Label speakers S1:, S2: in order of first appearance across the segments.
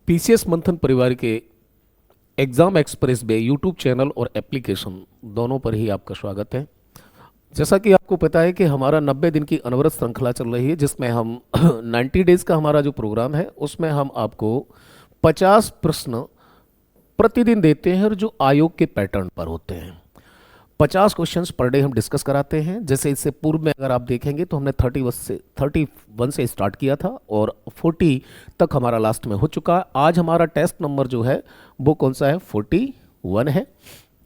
S1: PCS मंथन परिवार के एग्ज़ाम एक्सप्रेस पे यूट्यूब चैनल और एप्लीकेशन दोनों पर ही आपका स्वागत है। जैसा कि आपको पता है कि हमारा 90 दिन की अनवरत श्रृंखला चल रही है, जिसमें हम 90 डेज़ का हमारा जो प्रोग्राम है उसमें हम आपको 50 प्रश्न प्रतिदिन देते हैं और जो आयोग के पैटर्न पर होते हैं। 50 क्वेश्चंस पर डे हम डिस्कस कराते हैं। जैसे इससे पूर्व में अगर आप देखेंगे तो हमने 31 से स्टार्ट किया था और 40 तक हमारा लास्ट में हो चुका है। आज हमारा टेस्ट नंबर जो है वो कौन सा है? 41 है।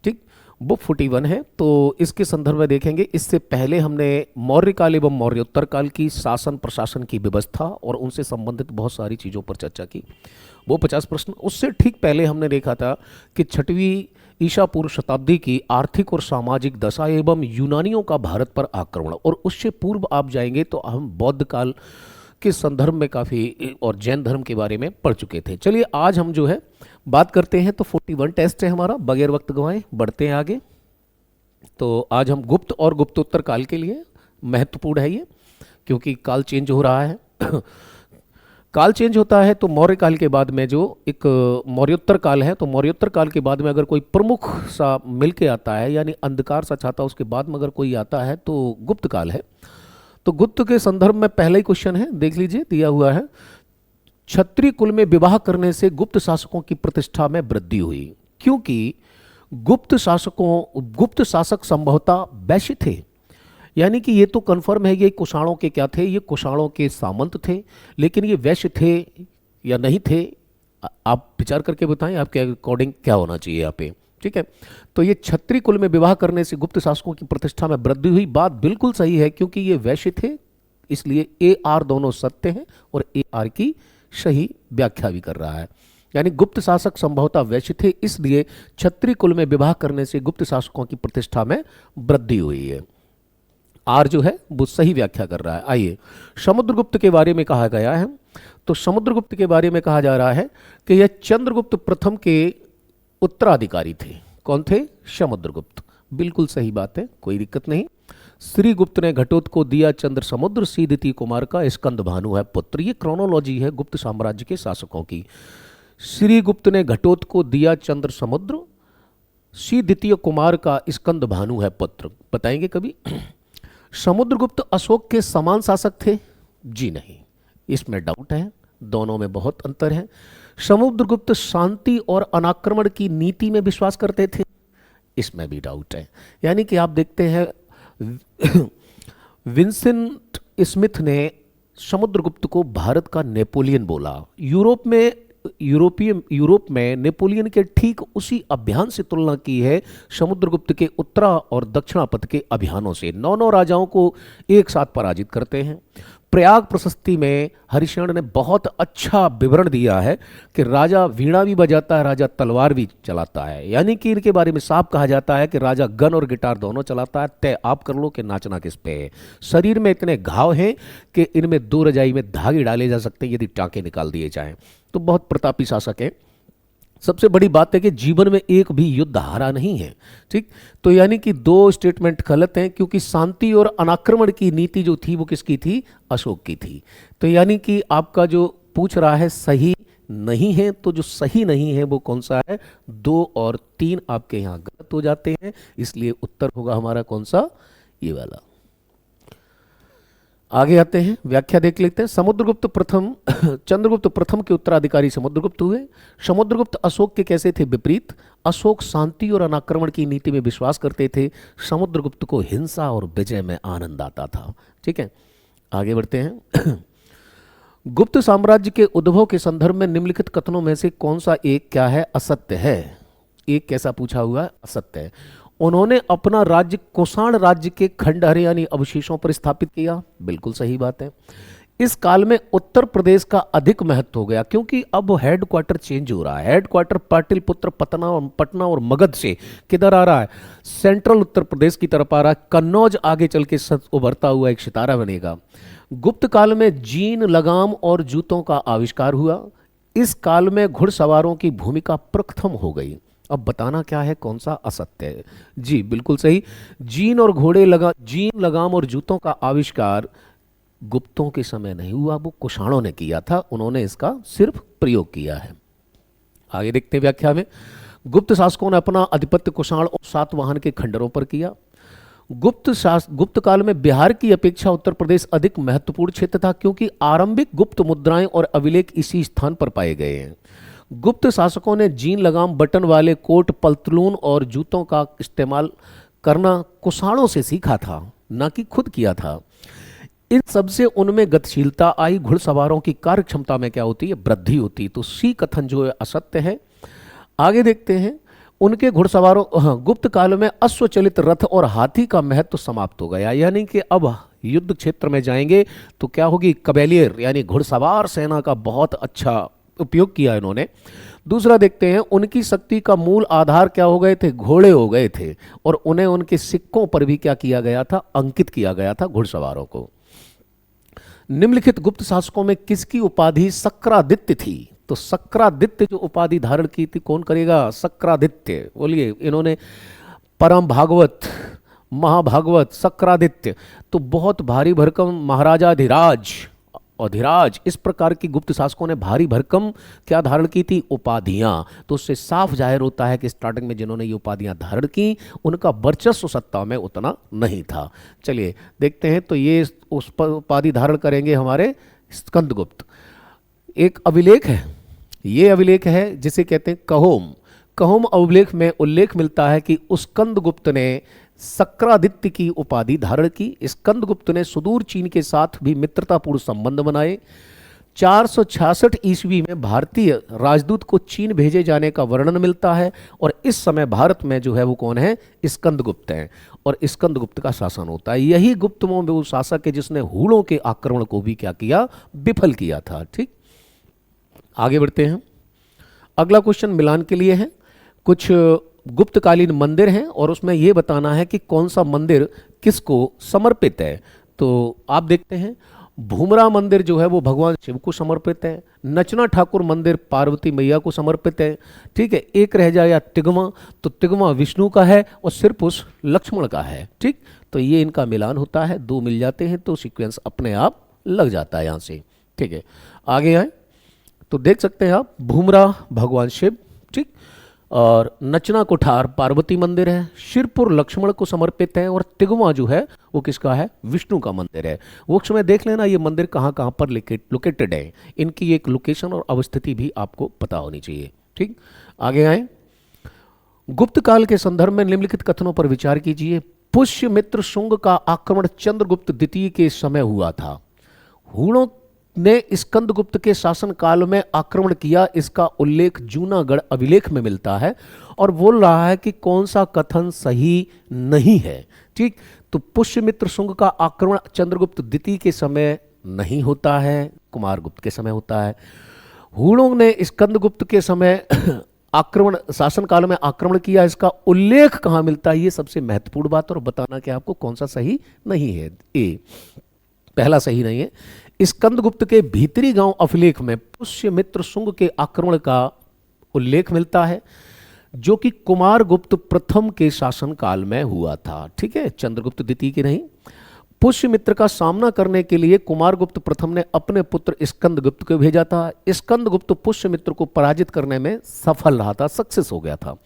S1: ठीक, वो 41 है। तो इसके संदर्भ में देखेंगे, इससे पहले हमने मौर्य काल एवं मौर्योत्तर काल की शासन प्रशासन की व्यवस्था और उनसे संबंधित बहुत सारी चीज़ों पर चर्चा की। वो 50 प्रश्न। उससे ठीक पहले हमने देखा था कि 6वीं ईसा पूर्व शताब्दी की आर्थिक और सामाजिक दशा एवं यूनानियों का भारत पर आक्रमण, और उससे पूर्व आप जाएंगे तो हम बौद्ध काल के संदर्भ में काफ़ी और जैन धर्म के बारे में पढ़ चुके थे। चलिए आज हम जो है बात करते हैं। तो 41 टेस्ट है हमारा। बगैर वक्त गंवाए बढ़ते हैं आगे। तो आज हम गुप्त और गुप्तोत्तर काल के लिए महत्वपूर्ण है ये, क्योंकि काल चेंज हो रहा है। काल चेंज होता है तो मौर्य काल के बाद में जो एक मौर्योत्तर काल है, तो मौर्योत्तर काल के बाद में अगर कोई प्रमुख सा मिल के आता है, यानी अंधकार सा छाता उसके बाद में अगर कोई आता है तो गुप्त काल है। तो गुप्त के संदर्भ में पहला ही क्वेश्चन है, देख लीजिए, दिया हुआ है। क्षत्रिय कुल में विवाह करने से गुप्त शासकों की प्रतिष्ठा में वृद्धि हुई, क्योंकि गुप्त शासक संभवतः वैश्य थे। यानी कि ये तो कन्फर्म है, ये कुषाणों के क्या थे? ये कुषाणों के सामंत थे, लेकिन ये वैश्य थे या नहीं थे? आप विचार करके बताएं आपके अकॉर्डिंग क्या होना चाहिए यहाँ पे। ठीक है, तो ये क्षत्रिय कुल में विवाह करने से गुप्त शासकों की प्रतिष्ठा में वृद्धि हुई, बात बिल्कुल सही है, क्योंकि ये वैश्य थे, इसलिए ए आर दोनों सत्य हैं और ए आर की सही व्याख्या भी कर रहा है। यानी गुप्त शासक संभवतः वैश्य थे, इसलिए क्षत्रिय कुल में विवाह करने से गुप्त शासकों की प्रतिष्ठा में वृद्धि हुई है। आर जो है वो सही व्याख्या कर रहा है। आइए, समुद्रगुप्त के बारे में कहा गया है। तो समुद्रगुप्त के बारे में कहा जा रहा है कि यह चंद्रगुप्त प्रथम के उत्तराधिकारी थे। कौन थे? समुद्रगुप्त। बिल्कुल सही बात है, कोई दिक्कत नहीं। श्रीगुप्त ने घटोत्कच को दिया चंद्र समुद्र, सी द्वितीय कुमार का स्कंद भानु है पुत्र। ये क्रोनोलॉजी है गुप्त साम्राज्य के शासकों की। श्रीगुप्त ने घटोत्कच को दिया चंद्र समुद्र, सी द्वितीय कुमार का स्कंद भानु है पुत्र। बताएंगे कभी? समुद्रगुप्त अशोक के समान शासक थे? जी नहीं, इसमें डाउट है, दोनों में बहुत अंतर है। समुद्रगुप्त शांति और अनाक्रमण की नीति में विश्वास करते थे? इसमें भी डाउट है। यानी कि आप देखते हैं विंसेंट स्मिथ ने समुद्रगुप्त को भारत का नेपोलियन बोला। यूरोप में नेपोलियन के ठीक उसी अभियान से तुलना की है समुद्रगुप्त के उत्तरा और दक्षिणापथ के अभियानों से। 9 राजाओं को एक साथ पराजित करते हैं। प्रयाग प्रशस्ति में हरिशरण ने बहुत अच्छा विवरण दिया है कि राजा वीणा भी बजाता है, राजा तलवार भी चलाता है। यानी कि इनके बारे में साफ कहा जाता है कि राजा गन और गिटार दोनों चलाता है। तय आप कर लो कि नाचना किस पे है। शरीर में इतने घाव हैं कि इनमें 2 रजाई में धागे डाले जा सकते हैं यदि टाँके निकाल दिए जाएं। तो बहुत प्रतापी शासक है। सबसे बड़ी बात है कि जीवन में एक भी युद्ध हारा नहीं है। ठीक, तो यानी कि 2 स्टेटमेंट गलत हैं, क्योंकि शांति और अनाक्रमण की नीति जो थी वो किसकी थी? अशोक की थी। तो यानी कि आपका जो पूछ रहा है सही नहीं है, तो जो सही नहीं है वो कौन सा है? 2 और 3 आपके यहाँ गलत हो जाते हैं, इसलिए उत्तर होगा हमारा कौन सा? ये वाला। आगे आते हैं, व्याख्या देख लेते हैं। समुद्रगुप्त प्रथम चंद्रगुप्त प्रथम के उत्तराधिकारी समुद्रगुप्त हुए। समुद्रगुप्त अशोक के कैसे थे? विपरीत। अशोक शांति और अनाक्रमण की नीति में विश्वास करते थे, समुद्रगुप्त को हिंसा और विजय में आनंद आता था। ठीक है, आगे बढ़ते हैं। गुप्त साम्राज्य के उद्भव के संदर्भ में निम्नलिखित कथनों में से कौन सा एक क्या है? असत्य है। एक कैसा पूछा हुआ है? असत्य है। उन्होंने अपना राज्य कुषाण राज्य के खंडहर यानी अवशेषों पर स्थापित किया। बिल्कुल सही बात है। इस काल में उत्तर प्रदेश का अधिक महत्व हो गया, क्योंकि अब हेडक्वार्टर चेंज हो रहा है। हेडक्वार्टर पाटलिपुत्र, पटना और मगध से किधर आ रहा है? सेंट्रल उत्तर प्रदेश की तरफ आ रहा है। कन्नौज आगे चल के उभरता हुआ एक सितारा बनेगा। गुप्त काल में जीन, लगाम और जूतों का आविष्कार हुआ। इस काल में घुड़सवारों की भूमिका प्रथम हो गई। अब बताना क्या है, कौन सा असत्य है? जी बिल्कुल सही। जीन, लगाम और जूतों का आविष्कार गुप्तों के समय नहीं हुआ, वो कुषाणों ने किया था। उन्होंने इसका सिर्फ प्रयोग किया है। आगे देखते हैं व्याख्या में। गुप्त शासकों ने अपना आधिपत्य कुषाण और सातवाहन के खंडरों पर किया। गुप्त काल में बिहार की अपेक्षा उत्तर प्रदेश अधिक महत्वपूर्ण क्षेत्र था, क्योंकि आरंभिक गुप्त मुद्राएं और अभिलेख इसी स्थान पर पाए गए हैं। गुप्त शासकों ने जीन लगाम बटन वाले कोट, पतलून और जूतों का इस्तेमाल करना कुषाणों से सीखा था, ना कि खुद किया था। इन सबसे उनमें गतिशीलता आई। घुड़सवारों की कार्य क्षमता में क्या होती है? वृद्धि होती। तो सी कथन जो है असत्य है। आगे देखते हैं। उनके घुड़सवारों गुप्त काल में अश्वचलित रथ और हाथी का महत्व समाप्त हो गया, यानी कि अब युद्ध क्षेत्र में जाएंगे तो क्या होगी? कबैलियर यानी घुड़सवार सेना का बहुत अच्छा उपयोग किया इन्होंने। दूसरा देखते हैं, उनकी शक्ति का मूल आधार क्या हो गए थे? घोड़े हो गए थे, और उन्हें उनके सिक्कों पर भी क्या किया गया था? अंकित किया गया था घुड़सवारों को। निम्नलिखित गुप्त शासकों में किसकी उपाधि शक्रादित्य थी? तो शक्रादित्य जो उपाधि धारण की थी, कौन करेगा? शक्रादित्य। बोलिए। इन्होंने परम भागवत, महाभागवत, शक्रादित्य, तो बहुत भारी भरकम महाराजाधिराज, अधिराज, इस प्रकार की गुप्त शासकों ने भारी भरकम क्या धारण की थी? उपाधियां। तो उससे साफ जाहिर होता है कि स्टार्टिंग में जिन्होंने ये उपाधियां धारण की उनका वर्चस्व सत्ता में उतना नहीं था। चलिए देखते हैं। तो ये उस पर उपाधि धारण करेंगे हमारे स्कंदगुप्त। एक अभिलेख है, ये अभिलेख है जिसे कहते हैं कहोम। कहोम अभिलेख में उल्लेख मिलता है कि स्कंदगुप्त ने शक्रादित्य की उपाधि धारण की। स्कंदगुप्त ने सुदूर चीन के साथ भी मित्रतापूर्ण संबंध बनाए। 466 ईस्वी में भारतीय राजदूत को चीन भेजे जाने का वर्णन मिलता है, और इस समय भारत में जो है वो कौन है? स्कंदगुप्त हैं, और स्कंदगुप्त का शासन होता है। यही गुप्त में वो शासक है जिसने हूणों के आक्रमण को भी क्या किया? विफल किया था। ठीक, आगे बढ़ते हैं। अगला क्वेश्चन मिलान के लिए है। कुछ गुप्तकालीन मंदिर हैं और उसमें यह बताना है कि कौन सा मंदिर किसको समर्पित है। तो आप देखते हैं, भूमरा मंदिर जो है वो भगवान शिव को समर्पित है। नचना ठाकुर मंदिर पार्वती मैया को समर्पित है। ठीक है। एक रह जाए तिगमा, तो तिगमा विष्णु का है और सिरपुष लक्ष्मण का है। ठीक, तो ये इनका मिलान होता है, दो मिल जाते हैं तो सीक्वेंस अपने आप लग जाता है यहाँ से। ठीक है, आगे आए तो देख सकते हैं आप, भूमरा भगवान शिव, ठीक, और नचना कुठार पार्वती मंदिर है, शिरपुर लक्ष्मण को समर्पित है, और तिगमा जो है वो किसका है? विष्णु का मंदिर है। वृक्ष में देख लेना ये मंदिर कहाँ कहाँ पर लोकेटेड है, इनकी एक लोकेशन और अवस्थिति भी आपको पता होनी चाहिए। ठीक, आगे आए। गुप्त काल के संदर्भ में निम्नलिखित कथनों पर विचार कीजिए। पुष्यमित्र शुंग का आक्रमण चंद्रगुप्त द्वितीय के समय हुआ था। हूणों ने स्कंदगुप्त के शासन काल में आक्रमण किया, इसका उल्लेख जूनागढ़ अभिलेख में मिलता है, और बोल रहा है कि कौन सा कथन सही नहीं है। ठीक, तो पुष्यमित्र शुंग का आक्रमण चंद्रगुप्त द्वितीय के समय नहीं होता है, कुमारगुप्त के समय होता है। हूणों ने स्कंदगुप्त के समय आक्रमण, शासन काल में आक्रमण किया, इसका उल्लेख कहाँ मिलता है? ये सबसे महत्वपूर्ण बात, और बताना कि आपको कौन सा सही नहीं है। ए पहला सही नहीं है। स्कंदगुप्त के भीतरी गांव अभिलेख में पुष्यमित्र शुंग के आक्रमण का उल्लेख मिलता है, जो कि कुमारगुप्त प्रथम के शासन काल में हुआ था। ठीक है, चंद्रगुप्त द्वितीय के नहीं। पुष्यमित्र का सामना करने के लिए कुमारगुप्त प्रथम ने अपने पुत्र स्कंदगुप्त को भेजा था। स्कंदगुप्त पुष्यमित्र को पराजित करने में सफल रहा था, सक्सेस हो गया था।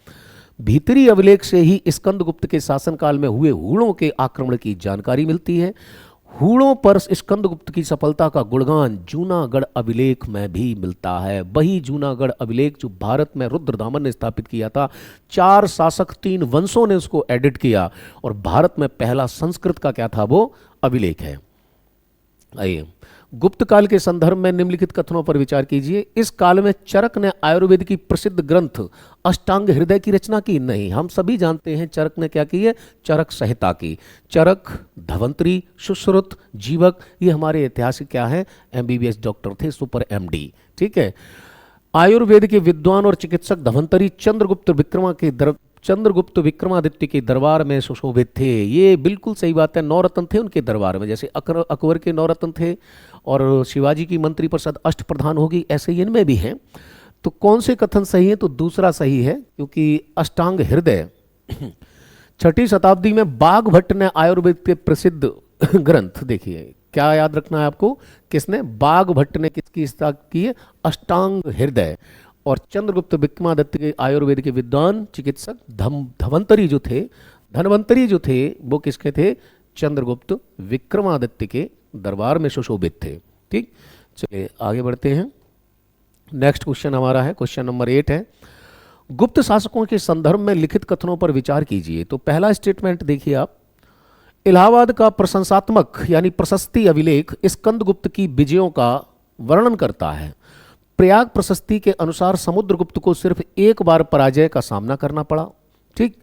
S1: भीतरी अभिलेख से ही स्कंदगुप्त के शासनकाल में हुए हूणों के आक्रमण की जानकारी मिलती है। हूणों पर स्कंदगुप्त की सफलता का गुणगान जूनागढ़ अभिलेख में भी मिलता है। वही जूनागढ़ अभिलेख जो भारत में रुद्रदामन ने स्थापित किया था, 4 शासक 3 वंशों ने उसको एडिट किया, और भारत में पहला संस्कृत का क्या था? वो अभिलेख है। आइए, गुप्त काल के संदर्भ में निम्नलिखित कथनों पर विचार कीजिए। इस काल में चरक ने आयुर्वेद की प्रसिद्ध ग्रंथ अष्टांग हृदय की रचना की? नहीं, हम सभी जानते हैं चरक ने क्या की है, चरक संहिता की। चरक, धवंतरी, सुश्रुत, जीवक, ये हमारे ऐतिहासिक क्या है, MBBS डॉक्टर थे, सुपर MD। ठीक है, आयुर्वेद के विद्वान और चिकित्सक धवंतरी चंद्रगुप्त विक्रमादित्य के दरबार में सुशोभित थे। ये बिल्कुल सही बात है, 9 रत्न थे उनके दरबार में, जैसे अकबर के 9 रत्न थे और शिवाजी की मंत्री परिषद अष्टप्रधान होगी, ऐसे ही इनमें भी हैं। तो कौन से कथन सही है? तो दूसरा सही है, क्योंकि अष्टांग हृदय 6ठी शताब्दी में बाघभट्ट ने आयुर्वेद के प्रसिद्ध ग्रंथ, देखिए क्या याद रखना है आपको, किसने? बाघभट्ट ने किसकी स्थापना की है? अष्टांग हृदय। और चंद्रगुप्त विक्रमादित्य के आयुर्वेद के विद्वान चिकित्सक धनवंतरी जो थे वो किसके थे? चंद्रगुप्त विक्रमादित्य के दरबार में सुशोभित थे। ठीक, चलिए आगे बढ़ते हैं। नेक्स्ट क्वेश्चन हमारा है, क्वेश्चन नंबर 8 है, गुप्त शासकों के संदर्भ में लिखित कथनों पर विचार कीजिए। तो पहला स्टेटमेंट देखिए आप, इलाहाबाद का प्रशंसात्मक यानी प्रशस्ति अभिलेख स्कंदगुप्त की विजयों का वर्णन करता है। प्रयाग प्रशस्ति के अनुसार समुद्रगुप्त को सिर्फ एक बार पराजय का सामना करना पड़ा। ठीक,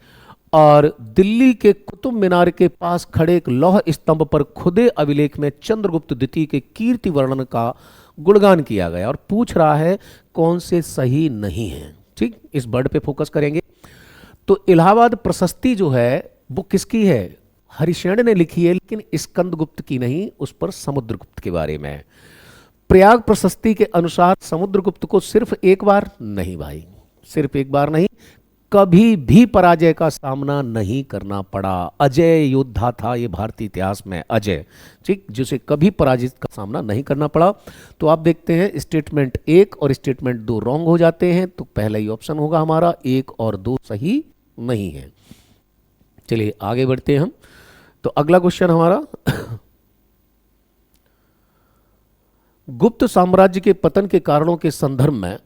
S1: और दिल्ली के कुतुब मीनार के पास खड़े एक लौह स्तंभ पर खुदे अभिलेख में चंद्रगुप्त द्वितीय के कीर्ति वर्णन का गुणगान किया गया, और पूछ रहा है कौन से सही नहीं है। ठीक, इस वर्ड पे फोकस करेंगे। तो इलाहाबाद प्रशस्ति जो है वो किसकी है? हरिशेन ने लिखी है, लेकिन स्कंदगुप्त की नहीं, उस पर समुद्रगुप्त के बारे में। प्रयाग प्रशस्ति के अनुसार समुद्रगुप्त को सिर्फ एक बार नहीं भाई, सिर्फ एक बार नहीं, कभी भी पराजय का सामना नहीं करना पड़ा। अजय योद्धा था ये भारतीय इतिहास में, अजय, ठीक, जिसे कभी पराजित का सामना नहीं करना पड़ा। तो आप देखते हैं स्टेटमेंट 1 और स्टेटमेंट 2 रॉन्ग हो जाते हैं, तो पहला ही ऑप्शन होगा हमारा, 1 और 2 सही नहीं है। चलिए आगे बढ़ते हैं हम। तो अगला क्वेश्चन हमारा गुप्त साम्राज्य के पतन के कारणों के संदर्भ में,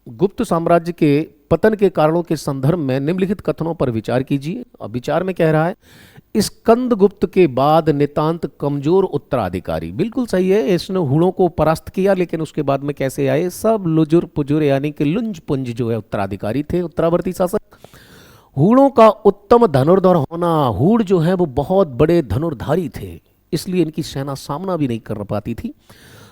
S1: गुप्त साम्राज्य के पतन के कारणों के संदर्भ में निम्नलिखित कथनों पर विचार कीजिए। अब विचार में कह रहा है स्कंदगुप्त के बाद नितांत कमजोर उत्तराधिकारी, बिल्कुल सही है, इसने हुणों को परास्त किया, लेकिन उसके बाद में कैसे आए? सब लुजुर पुजुर यानी कि लुंज पुंज जो है उत्तराधिकारी थे, उत्तरावर्ती शासक। हुणों का उत्तम धनुर्धर होना, हुण जो है वो बहुत बड़े धनुर्धारी थे, इसलिए इनकी सेना सामना भी नहीं कर पाती थी।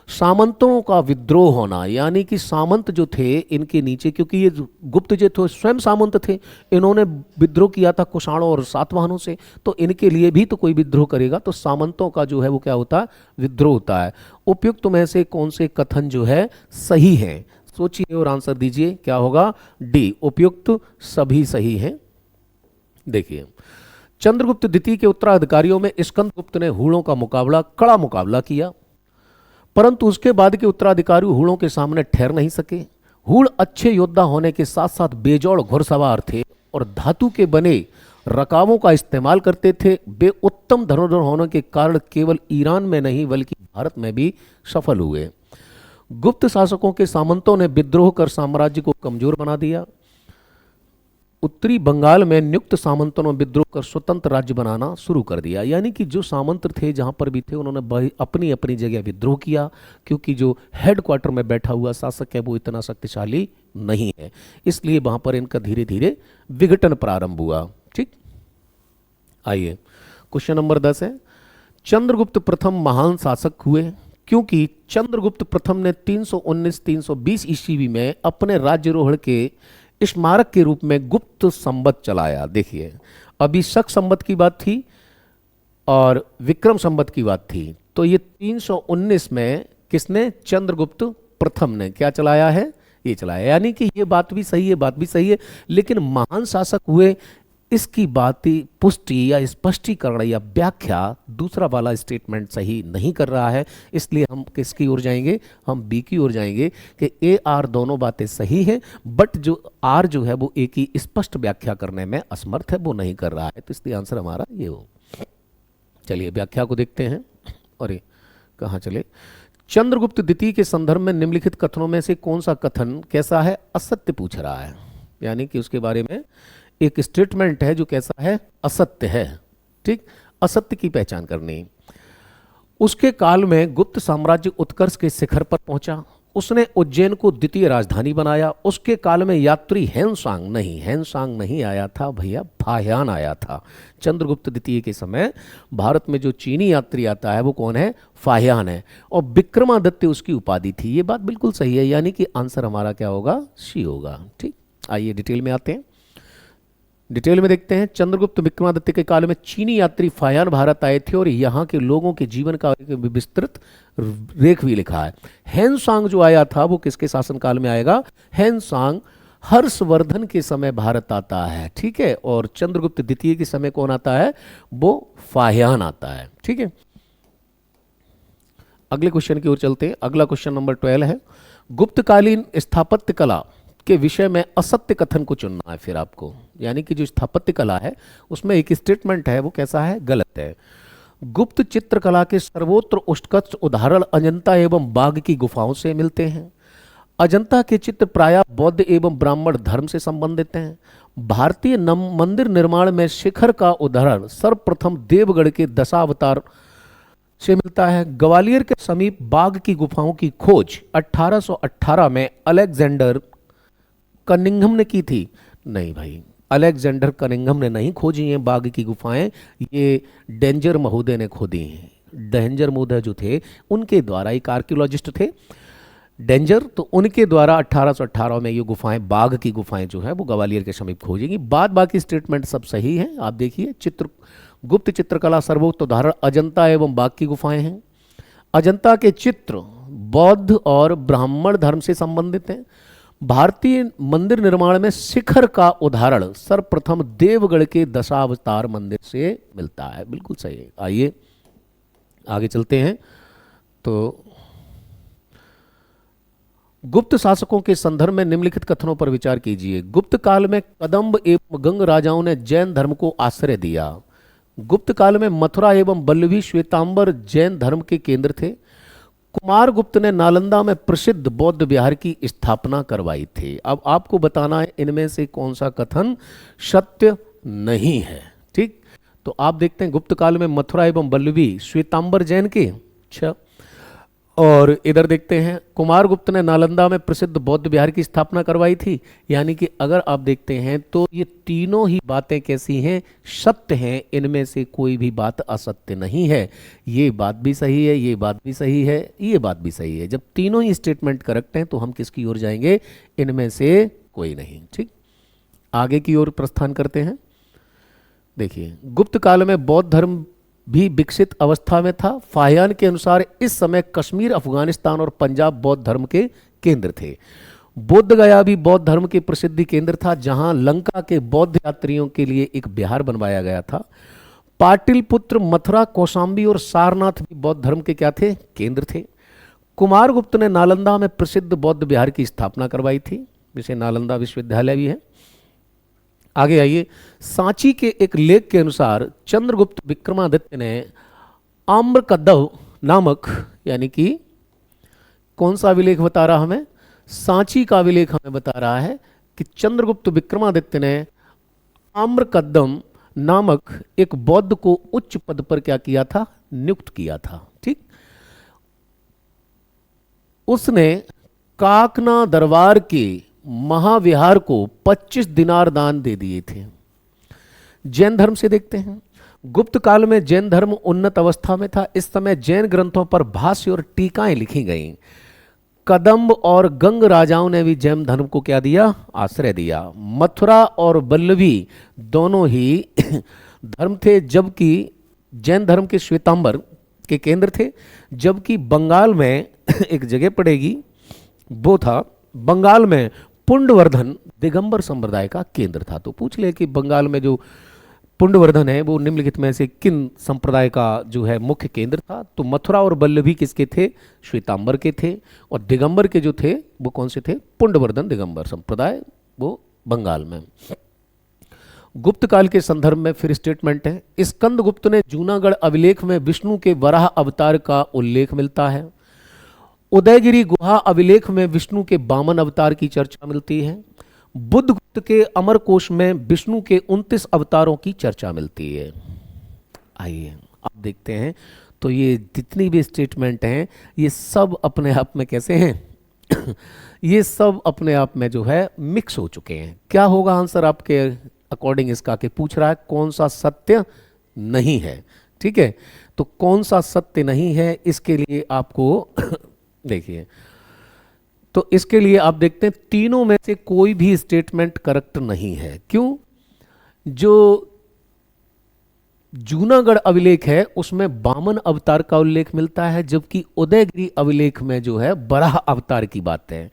S1: सामंतों का विद्रोह होना, यानी कि सामंत जो थे इनके नीचे, क्योंकि ये गुप्त जो थे स्वयं सामंत थे, इन्होंने विद्रोह किया था कुषाणों और सातवाहनों से, तो इनके लिए भी तो कोई विद्रोह करेगा, तो सामंतों का जो है वो क्या होता है? विद्रोह होता है। उपयुक्त में से कौन से कथन जो है सही है? सोचिए और आंसर दीजिए, क्या होगा? डी, उपयुक्त सभी सही हैं। देखिए, चंद्रगुप्त द्वितीय के उत्तराधिकारियों में स्कंदगुप्त ने हुणों का कड़ा मुकाबला किया, परंतु उसके बाद के उत्तराधिकारी हुणों के सामने ठहर नहीं सके। हुण अच्छे योद्धा होने के साथ साथ बेजोड़ घुड़सवार थे और धातु के बने रकाबों का इस्तेमाल करते थे। वे उत्तम धनुर्धर होने के कारण केवल ईरान में नहीं बल्कि भारत में भी सफल हुए। गुप्त शासकों के सामंतों ने विद्रोह कर साम्राज्य को कमजोर बना दिया। उत्तरी बंगाल में नियुक्त सामंतों ने विद्रोह कर स्वतंत्र राज्य बनाना शुरू कर दिया, यानी कि जो सामंत थे जहां पर भी थे उन्होंने अपनी अपनी जगह विद्रोह किया, क्योंकि जो हेडक्वार्टर में बैठा हुआ शासक है वो इतना शक्तिशाली नहीं है, इसलिए वहां पर इनका धीरे धीरे विघटन प्रारंभ हुआ। ठीक, आइए क्वेश्चन नंबर 10 है, चंद्रगुप्त प्रथम महान शासक हुए क्योंकि चंद्रगुप्त प्रथम ने 319-320 ईस्वी में अपने राज्यरोहण के स्मारक के रूप में गुप्त संवत चलाया। देखिए, अभी शक संवत की बात थी और विक्रम संवत की बात थी, तो ये 319 में किसने? चंद्रगुप्त प्रथम ने क्या चलाया है? ये चलाया, यानी कि ये बात भी सही है, बात भी सही है, लेकिन महान शासक हुए इसकी बात पुष्टि या स्पष्टीकरण या व्याख्या दूसरा वाला स्टेटमेंट सही नहीं कर रहा है, इसलिए हम किसकी ओर जाएंगे? हम बी की ओर जाएंगे कि ए आर दोनों बातें सही हैं, बट जो आर जो है वो ए की स्पष्ट व्याख्या करने में असमर्थ है, वो नहीं कर रहा है, तो इसलिए आंसर हमारा ये हो। चलिए व्याख्या को देखते हैं। अरे कहाँ चले? चंद्रगुप्त द्वितीय के संदर्भ में निम्नलिखित कथनों में से कौन सा कथन कैसा है? असत्य पूछ रहा है, यानी कि उसके बारे में एक स्टेटमेंट है जो कैसा है? असत्य है। ठीक, असत्य की पहचान करनी। उसके काल में गुप्त साम्राज्य उत्कर्ष के शिखर पर पहुंचा, उसने उज्जैन को द्वितीय राजधानी बनाया। उसके काल में यात्री हैंसांग नहीं आया था भैया, फाह्यान आया था। चंद्रगुप्त द्वितीय के समय भारत में जो चीनी यात्री आता है वो कौन है? फाह्यान है, और विक्रमादित्य उसकी उपाधि थी। ये बात बिल्कुल सही है, यानी कि आंसर हमारा क्या होगा? सी होगा। ठीक, आइए डिटेल में आते हैं, डिटेल में देखते हैं। चंद्रगुप्त विक्रमादित्य के काल में चीनी यात्री फाह्यान भारत आए थे और यहाँ के लोगों के जीवन का एक विस्तृत रेख भी लिखा है। हैंसांग जो आया था वो किसके शासनकाल में आएगा? हैंसांग हर्षवर्धन के समय भारत आता है। ठीक है, और चंद्रगुप्त द्वितीय के समय कौन आता है? वो फाह्यान आता है। ठीक है, अगले क्वेश्चन की ओर चलते हैं। अगला क्वेश्चन नंबर 12 है, गुप्तकालीन स्थापत्य कला के विषय में असत्य कथन को चुनना है फिर आपको। यानी कि जो स्थापत्य कला है उसमें एक स्टेटमेंट है, वो कैसा है, गलत है। गुप्त चित्रकला के सर्वोत्तम उत्कृष्ट उदाहरण अजंता एवं बाघ की गुफाओं से मिलते हैं। अजंता के चित्र प्रायः बौद्ध एवं ब्राह्मण धर्म से संबंधित हैं। भारतीय मंदिर निर्माण में शिखर का उदाहरण सर्वप्रथम देवगढ़ के दशावतार से मिलता है। ग्वालियर के समीप बाघ की गुफाओं की खोज 1818 में अलेक्जेंडर कनिंघम ने की थी। नहीं भाई, अलेक्जेंडर कनिंघम ने नहीं खोजी हैं बाघ की गुफाएं, ये डेंजर महोदय ने खोदी हैं। डेंजर महोदय जो थे उनके द्वारा, एक आर्कियोलॉजिस्ट थे डेंजर, तो उनके द्वारा 1818 में ये गुफाएं, बाघ की गुफाएं जो है वो ग्वालियर के समीप खोजेंगी। बाद बाकी स्टेटमेंट सब सही है। आप देखिए, गुप्त चित्रकला सर्वोत्तम उदाहरण अजंता एवं बाघ की गुफाएं हैं। अजंता के चित्र बौद्ध और ब्राह्मण धर्म से संबंधित हैं। भारतीय मंदिर निर्माण में शिखर का उदाहरण सर्वप्रथम देवगढ़ के दशावतार मंदिर से मिलता है। बिल्कुल सही है। आइए आगे चलते हैं। तो गुप्त शासकों के संदर्भ में निम्नलिखित कथनों पर विचार कीजिए। गुप्त काल में कदम्ब एवं गंग राजाओं ने जैन धर्म को आश्रय दिया। गुप्त काल में मथुरा एवं बल्लभी श्वेतांबर जैन धर्म के केंद्र थे। कुमारगुप्त ने नालंदा में प्रसिद्ध बौद्ध विहार की स्थापना करवाई थी। अब आपको बताना है इनमें से कौन सा कथन सत्य नहीं है। ठीक, तो आप देखते हैं गुप्त काल में मथुरा एवं बल्लभी श्वेतांबर जैन के, अच्छा, और इधर देखते हैं कुमारगुप्त ने नालंदा में प्रसिद्ध बौद्ध विहार की स्थापना करवाई थी। यानी कि अगर आप देखते हैं तो ये तीनों ही बातें कैसी हैं, सत्य हैं, इनमें से कोई भी बात असत्य नहीं है। ये बात भी सही है, ये बात भी सही है, ये बात भी सही है। जब तीनों ही स्टेटमेंट करेक्ट हैं तो हम किसकी ओर जाएंगे, इनमें से कोई नहीं। ठीक, आगे की ओर प्रस्थान करते हैं। देखिए, गुप्त काल में बौद्ध धर्म भी विकसित अवस्था में था। फाहियान के अनुसार इस समय कश्मीर, अफगानिस्तान और पंजाब बौद्ध धर्म के केंद्र थे। बोध गया भी बौद्ध धर्म के प्रसिद्धि केंद्र था, जहां लंका के बौद्ध यात्रियों के लिए एक विहार बनवाया गया था। पाटलिपुत्र, मथुरा, कौशाम्बी और सारनाथ भी बौद्ध धर्म के क्या थे, केंद्र थे। कुमारगुप्त ने नालंदा में प्रसिद्ध बौद्ध विहार की स्थापना करवाई थी, जिसे नालंदा विश्वविद्यालय भी है। आगे आइए, सांची के एक लेख के अनुसार चंद्रगुप्त विक्रमादित्य ने आम्रकदव नामक, यानी कि कौन सा अभिलेख बता रहा हमें, सांची का अभिलेख हमें बता रहा है कि चंद्रगुप्त विक्रमादित्य ने आम्रकदम नामक एक बौद्ध को उच्च पद पर क्या किया था, नियुक्त किया था। ठीक, उसने काकना दरबार के महाविहार को 25 दिनार दान दे दिए थे। जैन धर्म से देखते हैं, गुप्त काल में जैन धर्म उन्नत अवस्था में था। इस समय जैन ग्रंथों पर भाष्य और टीकाएं लिखी गईं। कदम्ब और गंग राजाओं ने भी जैन धर्म को क्या दिया, आश्रय दिया। मथुरा और बल्लभी दोनों ही धर्म थे, जबकि जैन धर्म के श्वेतांबर के केंद्र थे। जबकि बंगाल में एक जगह पड़ेगी, वो था बंगाल में पुंडवर्धन दिगंबर संप्रदाय का केंद्र था। तो पूछ ले कि बंगाल में जो पुंडवर्धन है वो निम्नलिखित में से किन संप्रदाय का जो है मुख्य केंद्र था। तो मथुरा और बल्लभी किसके थे, श्वेतांबर के थे। और दिगंबर के जो थे वो कौन से थे, पुंडवर्धन दिगंबर संप्रदाय, वो बंगाल में। गुप्त काल के संदर्भ में फिर स्टेटमेंट है, स्कंदगुप्त ने जूनागढ़ अभिलेख में विष्णु के वराह अवतार का उल्लेख मिलता है। उदयगिरी गुहा अभिलेख में विष्णु के वामन अवतार की चर्चा मिलती है। बुद्धगुप्त के अमरकोश में विष्णु के 29 अवतारों की चर्चा मिलती है। आइए आप देखते हैं, तो ये जितनी भी स्टेटमेंट हैं ये सब अपने आप में कैसे हैं ये सब अपने आप में जो है मिक्स हो चुके हैं। क्या होगा आंसर आपके अकॉर्डिंग इसका, कि पूछ रहा है कौन सा सत्य नहीं है। ठीक है, तो कौन सा सत्य नहीं है इसके लिए आपको देखिए, तो इसके लिए आप देखते हैं तीनों में से कोई भी स्टेटमेंट करेक्ट नहीं है। क्यों? जो जूनागढ़ अभिलेख है उसमें वामन अवतार का उल्लेख मिलता है, जबकि उदयगिरी अभिलेख में जो है बराह अवतार की बात है।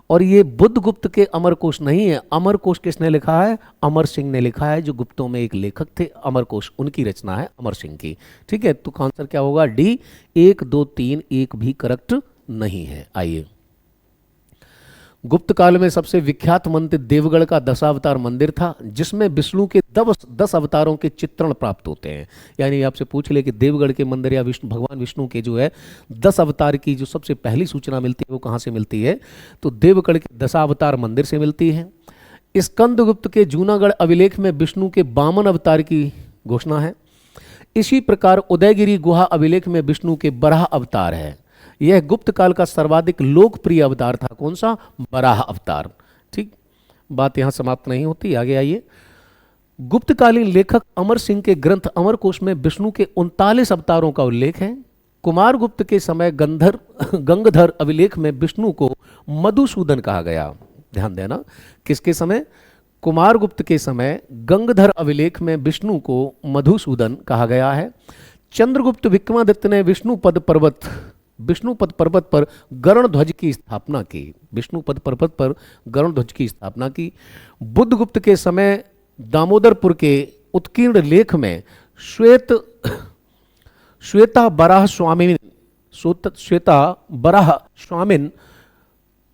S1: और ये बुद्धगुप्त के अमरकोश नहीं है। अमरकोश किसने लिखा है? अमर सिंह ने लिखा है, जो गुप्तों में एक लेखक थे। अमरकोश उनकी रचना है, अमर सिंह की। ठीक है, तो आंसर क्या होगा? डी। 1 2 3 एक भी करेक्ट नहीं है। आइए, गुप्त काल में सबसे विख्यात मंदिर देवगढ़ का दशावतार मंदिर था, जिसमें विष्णु के 10 अवतारों के चित्रण प्राप्त होते हैं। यानी आपसे पूछ ले कि देवगढ़ के मंदिर या भगवान विष्णु के जो है 10 अवतार की जो सबसे पहली सूचना मिलती है वो कहाँ से मिलती है? तो देवगढ़ के दशावतार मंदिर से मिलती है। स्कंदगुप्त के जूनागढ़ अभिलेख में विष्णु के वामन अवतार की घोषणा है। इसी प्रकार उदयगिरी गुहा अभिलेख में विष्णु के बराह अवतार है। यह गुप्त काल का सर्वाधिक लोकप्रिय अवतार था। कौन सा? बराह अवतार। ठीक, बात यहां समाप्त नहीं होती, आगे आइए। गुप्तकालीन लेखक अमर सिंह के ग्रंथ अमरकोश में विष्णु के 39 अवतारों का उल्लेख है। कुमारगुप्त के समय गंगधर अभिलेख में विष्णु को मधुसूदन कहा गया। ध्यान देना, किसके समय? कुमारगुप्त के समय गंगधर अभिलेख में विष्णु को मधुसूदन कहा गया है। चंद्रगुप्त विक्रमादित्य ने विष्णुपद पर्वत पर गरुड़ ध्वज की स्थापना की। विष्णुपद पर्वत पर गरुड़ ध्वज की स्थापना की। बुद्धगुप्त के समय दामोदरपुर के उत्कीर्ण लेख में श्वेता बराह स्वामिन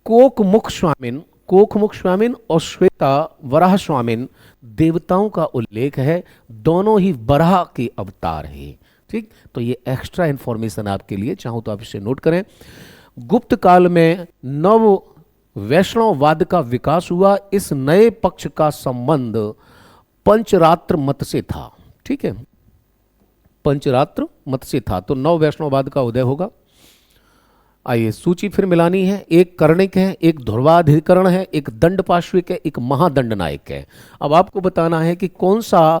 S1: कोकमुख स्वामिन और श्वेता वराह स्वामिन देवताओं का उल्लेख है। दोनों ही बराह के अवतार हैं। ठीक, तो ये एक्स्ट्रा इंफॉर्मेशन आपके लिए, चाहो तो आप इसे नोट करें। गुप्त काल में नव वैष्णववाद का विकास हुआ। इस नए पक्ष का संबंध पंचरात्र मत से था। ठीक है, पंचरात्र मत से था, तो नव वैष्णववाद का उदय होगा। आइए, सूची फिर मिलानी है। एक कर्णिक है, एक ध्रुवाधिकरण है, एक दंडपाश्विक है, एक महादंडनायक है। अब आपको बताना है कि कौन सा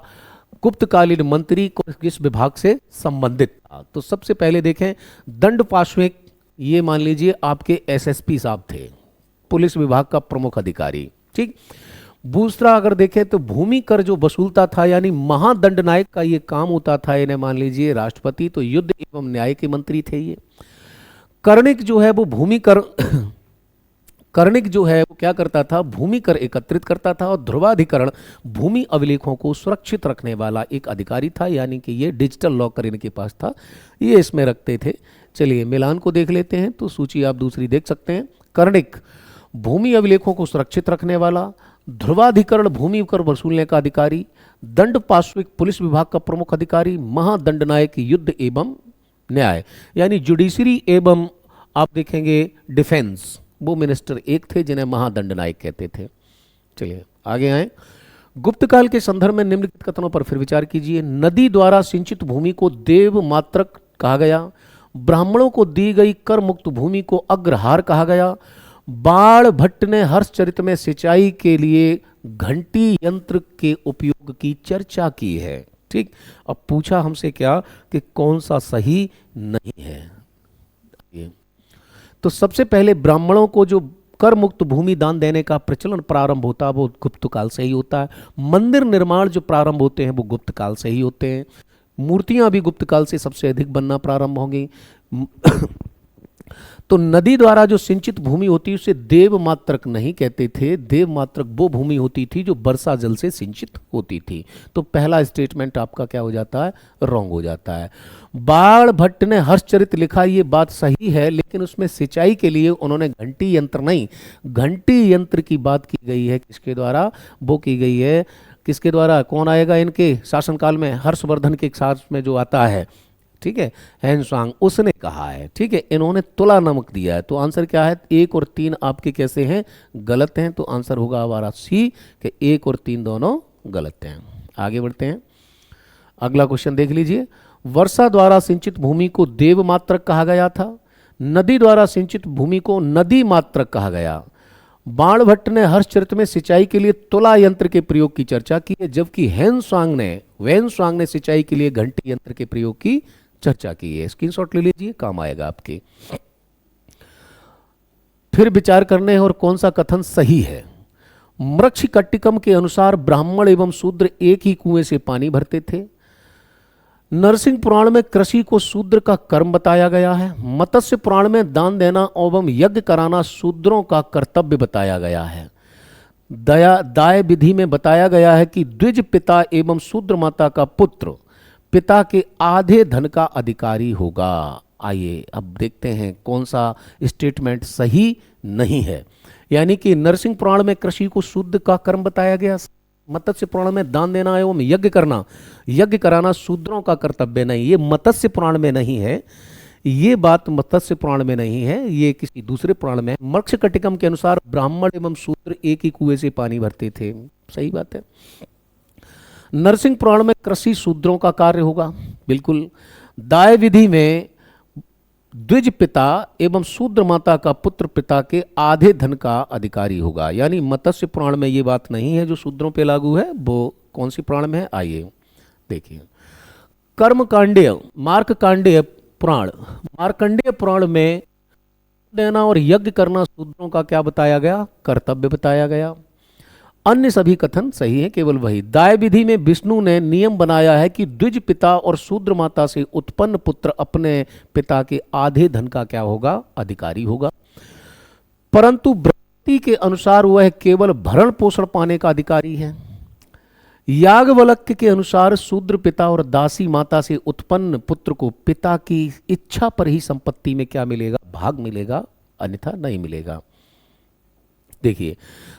S1: गुप्तकालीन मंत्री को किस विभाग से संबंधित था। तो सबसे पहले देखें, दंडपाश्विक, ये मान लीजिए आपके एसएसपी साहब थे, पुलिस विभाग का प्रमुख अधिकारी। ठीक, दूसरा अगर देखें तो भूमि कर जो वसूलता था, यानी महादंडनायक का ये काम होता था, इन्हें मान लीजिए राष्ट्रपति, तो युद्ध एवं न्याय के मंत्री थे ये। कर्णिक जो है वो भूमि कर कर्णिक जो है वो क्या करता था? भूमि कर एकत्रित करता था। और ध्रुवाधिकरण भूमि अभिलेखों को सुरक्षित रखने वाला एक अधिकारी था, यानी कि ये डिजिटल लॉकर इनके पास था, ये इसमें रखते थे। चलिए मिलान को देख लेते हैं, तो सूची आप दूसरी देख सकते हैं। कर्णिक भूमि अभिलेखों को सुरक्षित रखने वाला, ध्रुवाधिकरण भूमि कर वसूलने का अधिकारी, दंडपाश्विक पुलिस विभाग का प्रमुख अधिकारी, महादंडनायक युद्ध एवं न्याय यानी जुडिशरी एवं आप देखेंगे डिफेंस, वो मिनिस्टर एक थे जिन्हें महादंडनायक कहते थे। चलिए आगे आए। गुप्तकाल के संदर्भ में निम्नलिखित कथनों पर फिर विचार कीजिए। नदी द्वारा सिंचित भूमि को देव मात्रक कहा गया। ब्राह्मणों को दी गई कर मुक्त भूमि को अग्रहार कहा गया। बाण भट्ट ने हर्षचरित में सिंचाई के लिए घंटी यंत्र के उपयोग की चर्चा की है। ठीक, अब पूछा हमसे क्या कि कौन सा सही नहीं है। तो सबसे पहले ब्राह्मणों को जो कर मुक्त भूमि दान देने का प्रचलन प्रारंभ होता है वो गुप्त काल से ही होता है। मंदिर निर्माण जो प्रारंभ होते हैं वो गुप्त काल से ही होते हैं। मूर्तियां भी गुप्त काल से सबसे अधिक बनना प्रारंभ होंगी। तो नदी द्वारा जो सिंचित भूमि होती है उसे देव मात्रक नहीं कहते थे। देव मात्रक वो भूमि होती थी जो वर्षा जल से सिंचित होती थी। तो पहला स्टेटमेंट आपका क्या हो जाता है? रॉन्ग हो जाता है। बाण भट्ट ने हर्षचरित लिखा, ये बात सही है, लेकिन उसमें सिंचाई के लिए उन्होंने घंटी यंत्र नहीं, घंटी यंत्र की बात की गई है। किसके द्वारा वो की गई है? किसके द्वारा? कौन आएगा इनके शासनकाल में? हर्षवर्धन के साथ में जो आता है, ठीक है, हैंसवांग, उसने कहा है। ठीक है, इन्होंने तुला नमक दिया है। तो आंसर क्या है? 1 और 3 आपके कैसे हैं? गलत हैं। तो आंसर होगा हमारा सी कि 1 और 3 दोनों गलत हैं। आगे बढ़ते हैं, अगला क्वेश्चन देख लीजिए। वर्षा द्वारा सिंचित भूमि को देव मात्रक कहा गया था। नदी द्वारा सिंचित भूमि को नदी मात्रक कहा गया। बाण भट्ट ने हर्षचरित में सिंचाई के लिए तुला यंत्र के प्रयोग की चर्चा की है, जबकि वेनस्वांग ने सिंचाई के लिए घंटी यंत्र के प्रयोग की चर्चा की है। स्क्रीनशॉट ले लीजिए, काम आएगा आपके। फिर विचार करने हैं और कौन सा कथन सही है। मृक्षकट्टिकम के अनुसार ब्राह्मण एवं शूद्र एक ही कुएं से पानी भरते थे। नरसिंह पुराण में कृषि को शूद्र का कर्म बताया गया है। मत्स्य पुराण में दान देना एवं यज्ञ कराना शूद्रों का कर्तव्य बताया गया है। दया दाय विधि में बताया गया है कि द्विज पिता एवं शूद्र माता का पुत्र पिता के आधे धन का अधिकारी होगा। आइए अब देखते हैं कौन सा स्टेटमेंट सही नहीं है। यानी कि नरसिंह पुराण में कृषि को शूद्र का कर्म बताया गया, मत्स्य पुराण में दान देना एवं यज्ञ कराना शूद्रों का कर्तव्य नहीं। ये मत्स्य पुराण में नहीं है, ये बात मत्स्य पुराण में नहीं है, ये किसी दूसरे पुराण में है। मत्स्यकटिकम के अनुसार ब्राह्मण एवं शूद्र एक ही कुएं से पानी भरते थे। सही बात है। नरसिंह पुराण में कृषि शूद्रों का कार्य होगा, बिल्कुल। दाय विधि में द्विज पिता एवं शूद्र माता का पुत्र पिता के आधे धन का अधिकारी होगा। यानी मत्स्य पुराण में ये बात नहीं है जो शूद्रों पे लागू है। वो कौन सी पुराण में है, आइए देखिए। कर्मकांडेय मार्कंडेय पुराण में देना और यज्ञ करना शूद्रों का क्या बताया गया, कर्तव्य बताया गया। अन्य सभी कथन सही है, केवल वही। दाय विधि में विष्णु ने नियम बनाया है कि द्विज पिता और शूद्र माता से उत्पन्न पुत्र अपने पिता के आधे धन का क्या होगा, अधिकारी होगा। परंतु बृहस्पति के अनुसार वह केवल भरण पोषण पाने का अधिकारी है। याज्ञवल्क्य के अनुसार शूद्र पिता और दासी माता से उत्पन्न पुत्र को पिता की इच्छा पर ही संपत्ति में क्या मिलेगा, भाग मिलेगा, अन्यथा नहीं मिलेगा। देखिए,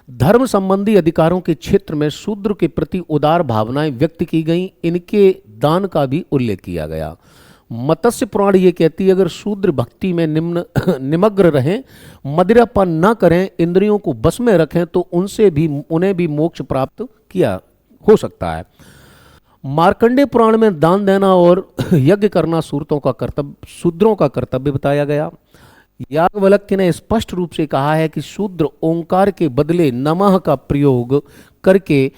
S1: धर्म संबंधी अधिकारों के क्षेत्र में शूद्र के प्रति उदार भावनाएं व्यक्त की गई, इनके दान का भी उल्लेख किया गया। मत्स्य पुराण ये कहती है अगर शूद्र भक्ति में निमग्न रहें, मदिरापान न करें, इंद्रियों को बस में रखें तो उन्हें भी मोक्ष प्राप्त किया हो सकता है। मार्कंडेय पुराण में दान देना और यज्ञ करना शूद्रों का कर्तव्य बताया गया। याज्ञवल्क्य ने स्पष्ट रूप से कहा है कि शूद्र ओंकार के बदले नमः का प्रयोग करके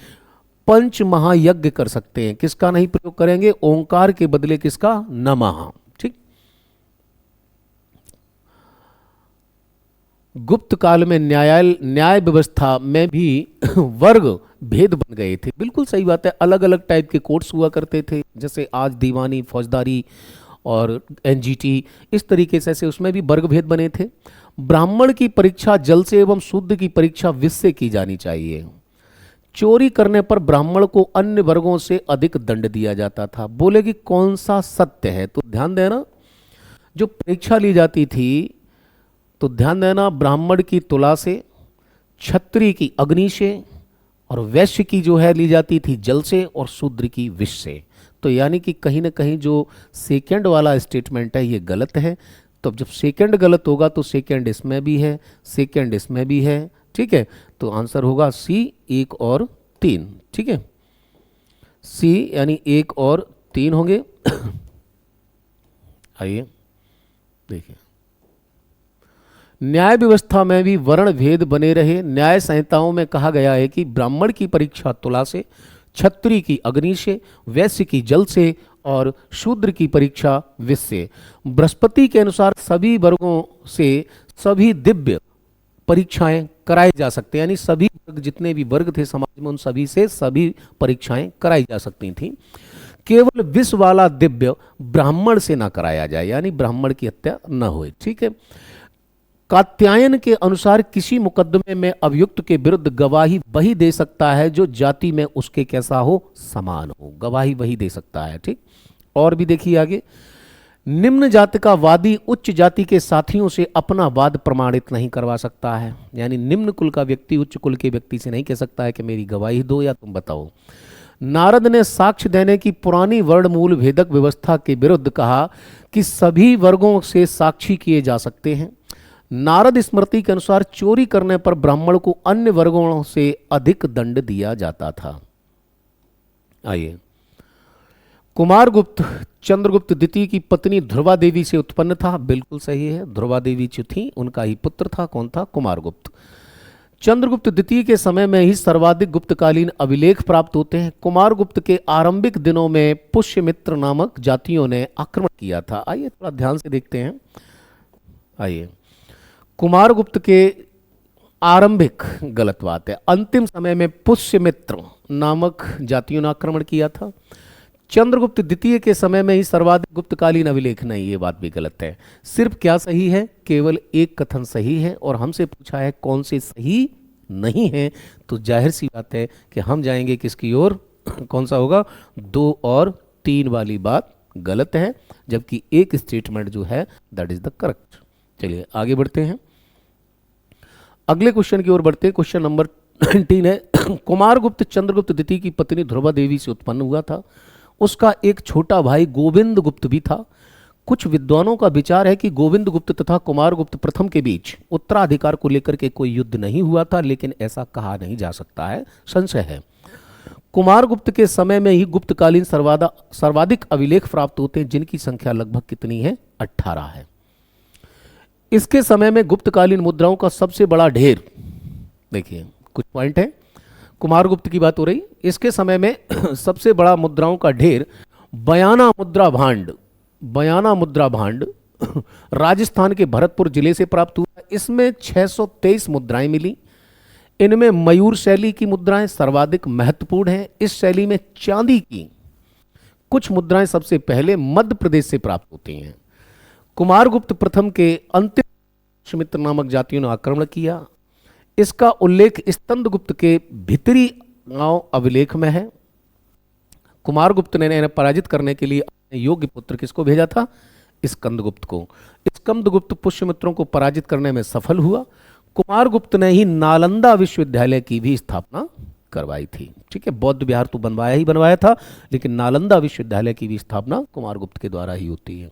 S1: पंच महायज्ञ कर सकते हैं। किसका नहीं प्रयोग करेंगे, ओंकार के बदले किसका, नमः। ठीक। गुप्त काल में न्याय व्यवस्था में भी वर्ग भेद बन गए थे। बिल्कुल सही बात है, अलग अलग टाइप के कोर्ट्स हुआ करते थे, जैसे आज दीवानी, फौजदारी और एनजीटी, इस तरीके से उसमें भी वर्ग भेद बने थे। ब्राह्मण की परीक्षा जल से एवं शूद्र की परीक्षा विष से की जानी चाहिए। चोरी करने पर ब्राह्मण को अन्य वर्गों से अधिक दंड दिया जाता था। बोले कि कौन सा सत्य है, तो ध्यान देना, जो परीक्षा ली जाती थी तो ध्यान देना, ब्राह्मण की तुला से, क्षत्रिय की अग्नि से और वैश्य की जो है ली जाती थी जल से और शूद्र की विष से। तो यानी कि कहीं ना कहीं जो सेकंड वाला स्टेटमेंट है ये गलत है। तो अब जब सेकंड गलत होगा तो सेकंड इसमें भी है, सेकंड इसमें भी है। ठीक है, तो आंसर होगा सी, 1 और 3। ठीक है, सी यानी 1 और 3 होंगे। आइए देखिए, न्याय व्यवस्था में भी वर्ण भेद बने रहे। न्याय संहिताओं में कहा गया है कि ब्राह्मण की परीक्षा तुला से, क्षत्रिय की अग्नि से, वैश्य की जल से और शूद्र की परीक्षा विष से। बृहस्पति के अनुसार सभी वर्गों से सभी दिव्य परीक्षाएं कराई जा सकते हैं, यानी सभी वर्ग, जितने भी वर्ग थे समाज में, उन सभी से सभी परीक्षाएं कराई जा सकती थी। केवल विष वाला दिव्य ब्राह्मण से ना कराया जाए, यानी ब्राह्मण की हत्या न हो। ठीक है। कात्यायन के अनुसार किसी मुकदमे में अभियुक्त के विरुद्ध गवाही वही दे सकता है जो जाति में उसके कैसा हो, समान हो। गवाही वही दे सकता है। ठीक। और भी देखिए आगे, निम्न जाति का वादी उच्च जाति के साथियों से अपना वाद प्रमाणित नहीं करवा सकता है। यानी निम्न कुल का व्यक्ति उच्च कुल के व्यक्ति से नहीं कह सकता है कि मेरी गवाही दो या तुम बताओ। नारद ने साक्ष्य देने की पुरानी वर्णमूल भेदक व्यवस्था के विरुद्ध कहा कि सभी वर्गों से साक्षी किए जा सकते हैं। नारद स्मृति के अनुसार चोरी करने पर ब्राह्मण को अन्य वर्गों से अधिक दंड दिया जाता था। आइए, कुमारगुप्त चंद्रगुप्त द्वितीय की पत्नी ध्रुवा देवी से उत्पन्न था। बिल्कुल सही है, ध्रुवा देवी जो थी उनका ही पुत्र था। कौन था? कुमारगुप्त। चंद्रगुप्त द्वितीय के समय में ही सर्वाधिक गुप्तकालीन अभिलेख प्राप्त होते हैं। कुमारगुप्त के आरंभिक दिनों में पुष्यमित्र नामक जातियों ने आक्रमण किया था। आइए थोड़ा ध्यान से देखते हैं। आइए, कुमारगुप्त के आरंभिक, गलत बात है, अंतिम समय में पुष्यमित्र नामक जातियों ने आक्रमण किया था। चंद्रगुप्त द्वितीय के समय में ही सर्वाधिक गुप्तकालीन अभिलेख, नहीं, ये बात भी गलत है। सिर्फ क्या सही है, केवल एक कथन सही है, और हमसे पूछा है कौन से सही नहीं है, तो जाहिर सी बात है कि हम जाएंगे किसकी ओर, कौन सा होगा, 2 और 3 वाली बात गलत है, जबकि एक स्टेटमेंट जो है दैट इज द करेक्ट। चलिए आगे बढ़ते हैं, अगले क्वेश्चन की ओर बढ़ते हैं। क्वेश्चन नंबर 19 है, कुमारगुप्त चंद्रगुप्त द्वितीय की पत्नी ध्रुवा देवी से उत्पन्न हुआ था। उसका एक छोटा भाई गोविंद गुप्त भी था। कुछ विद्वानों का विचार है कि गोविंद गुप्त तथा कुमारगुप्त प्रथम के बीच उत्तराधिकार को लेकर के कोई युद्ध नहीं हुआ था, लेकिन ऐसा कहा नहीं जा सकता है, संशय है। कुमारगुप्त के समय में ही गुप्तकालीन सर्वाधिक अभिलेख प्राप्त होते हैं, जिनकी संख्या लगभग कितनी है, 18 है। इसके समय में गुप्तकालीन मुद्राओं का सबसे बड़ा ढेर, देखिए कुछ पॉइंट है, कुमारगुप्त की बात हो रही, इसके समय में सबसे बड़ा मुद्राओं का ढेर बयाना मुद्रा भांड राजस्थान के भरतपुर जिले से प्राप्त हुआ। इसमें 623 मुद्राएं मिली। इनमें मयूर शैली की मुद्राएं सर्वाधिक महत्वपूर्ण हैं। इस शैली में चांदी की कुछ मुद्राएं सबसे पहले मध्य प्रदेश से प्राप्त होती हैं। कुमारगुप्त प्रथम के अंतिम सुमित्र नामक जातियों ने आक्रमण किया। इसका उल्लेख स्कंदगुप्त के भीतरी गांव अभिलेख में है। कुमारगुप्त ने इन्हें पराजित करने के लिए अपने योग्य पुत्र किसको भेजा था, स्कंदगुप्त को। स्कंदगुप्त पुष्यमित्रों को पराजित करने में सफल हुआ। कुमारगुप्त ने ही नालंदा विश्वविद्यालय की भी स्थापना करवाई थी। ठीक है, बौद्ध विहार तो बनवाया था, लेकिन नालंदा विश्वविद्यालय की भी स्थापना कुमारगुप्त के द्वारा ही होती है।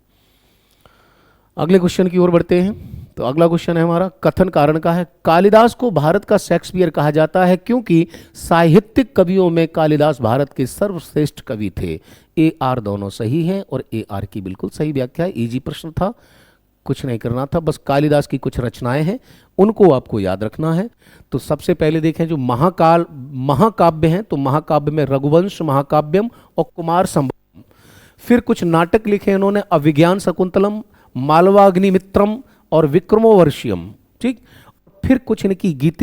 S1: अगले क्वेश्चन की ओर बढ़ते हैं। तो अगला क्वेश्चन है हमारा, कथन कारण का है। कालिदास को भारत का शेक्सपियर कहा जाता है क्योंकि साहित्यिक कवियों में कालिदास भारत के सर्वश्रेष्ठ कवि थे। ए आर दोनों सही है और ए आर की बिल्कुल सही व्याख्या है। इजी प्रश्न था, कुछ नहीं करना था, बस कालिदास की कुछ रचनाएं हैं उनको आपको याद रखना है। तो सबसे पहले देखें जो महाकाव्य हैं, तो महाकाव्य में रघुवंश महाकाव्यम और कुमार संभवम। फिर कुछ नाटक लिखे इन्होंने, अभिज्ञान शकुंतलम, मालवाग्निमित्रम और विक्रमोवर्षियम। ठीक, फिर कुछ इनकी गीत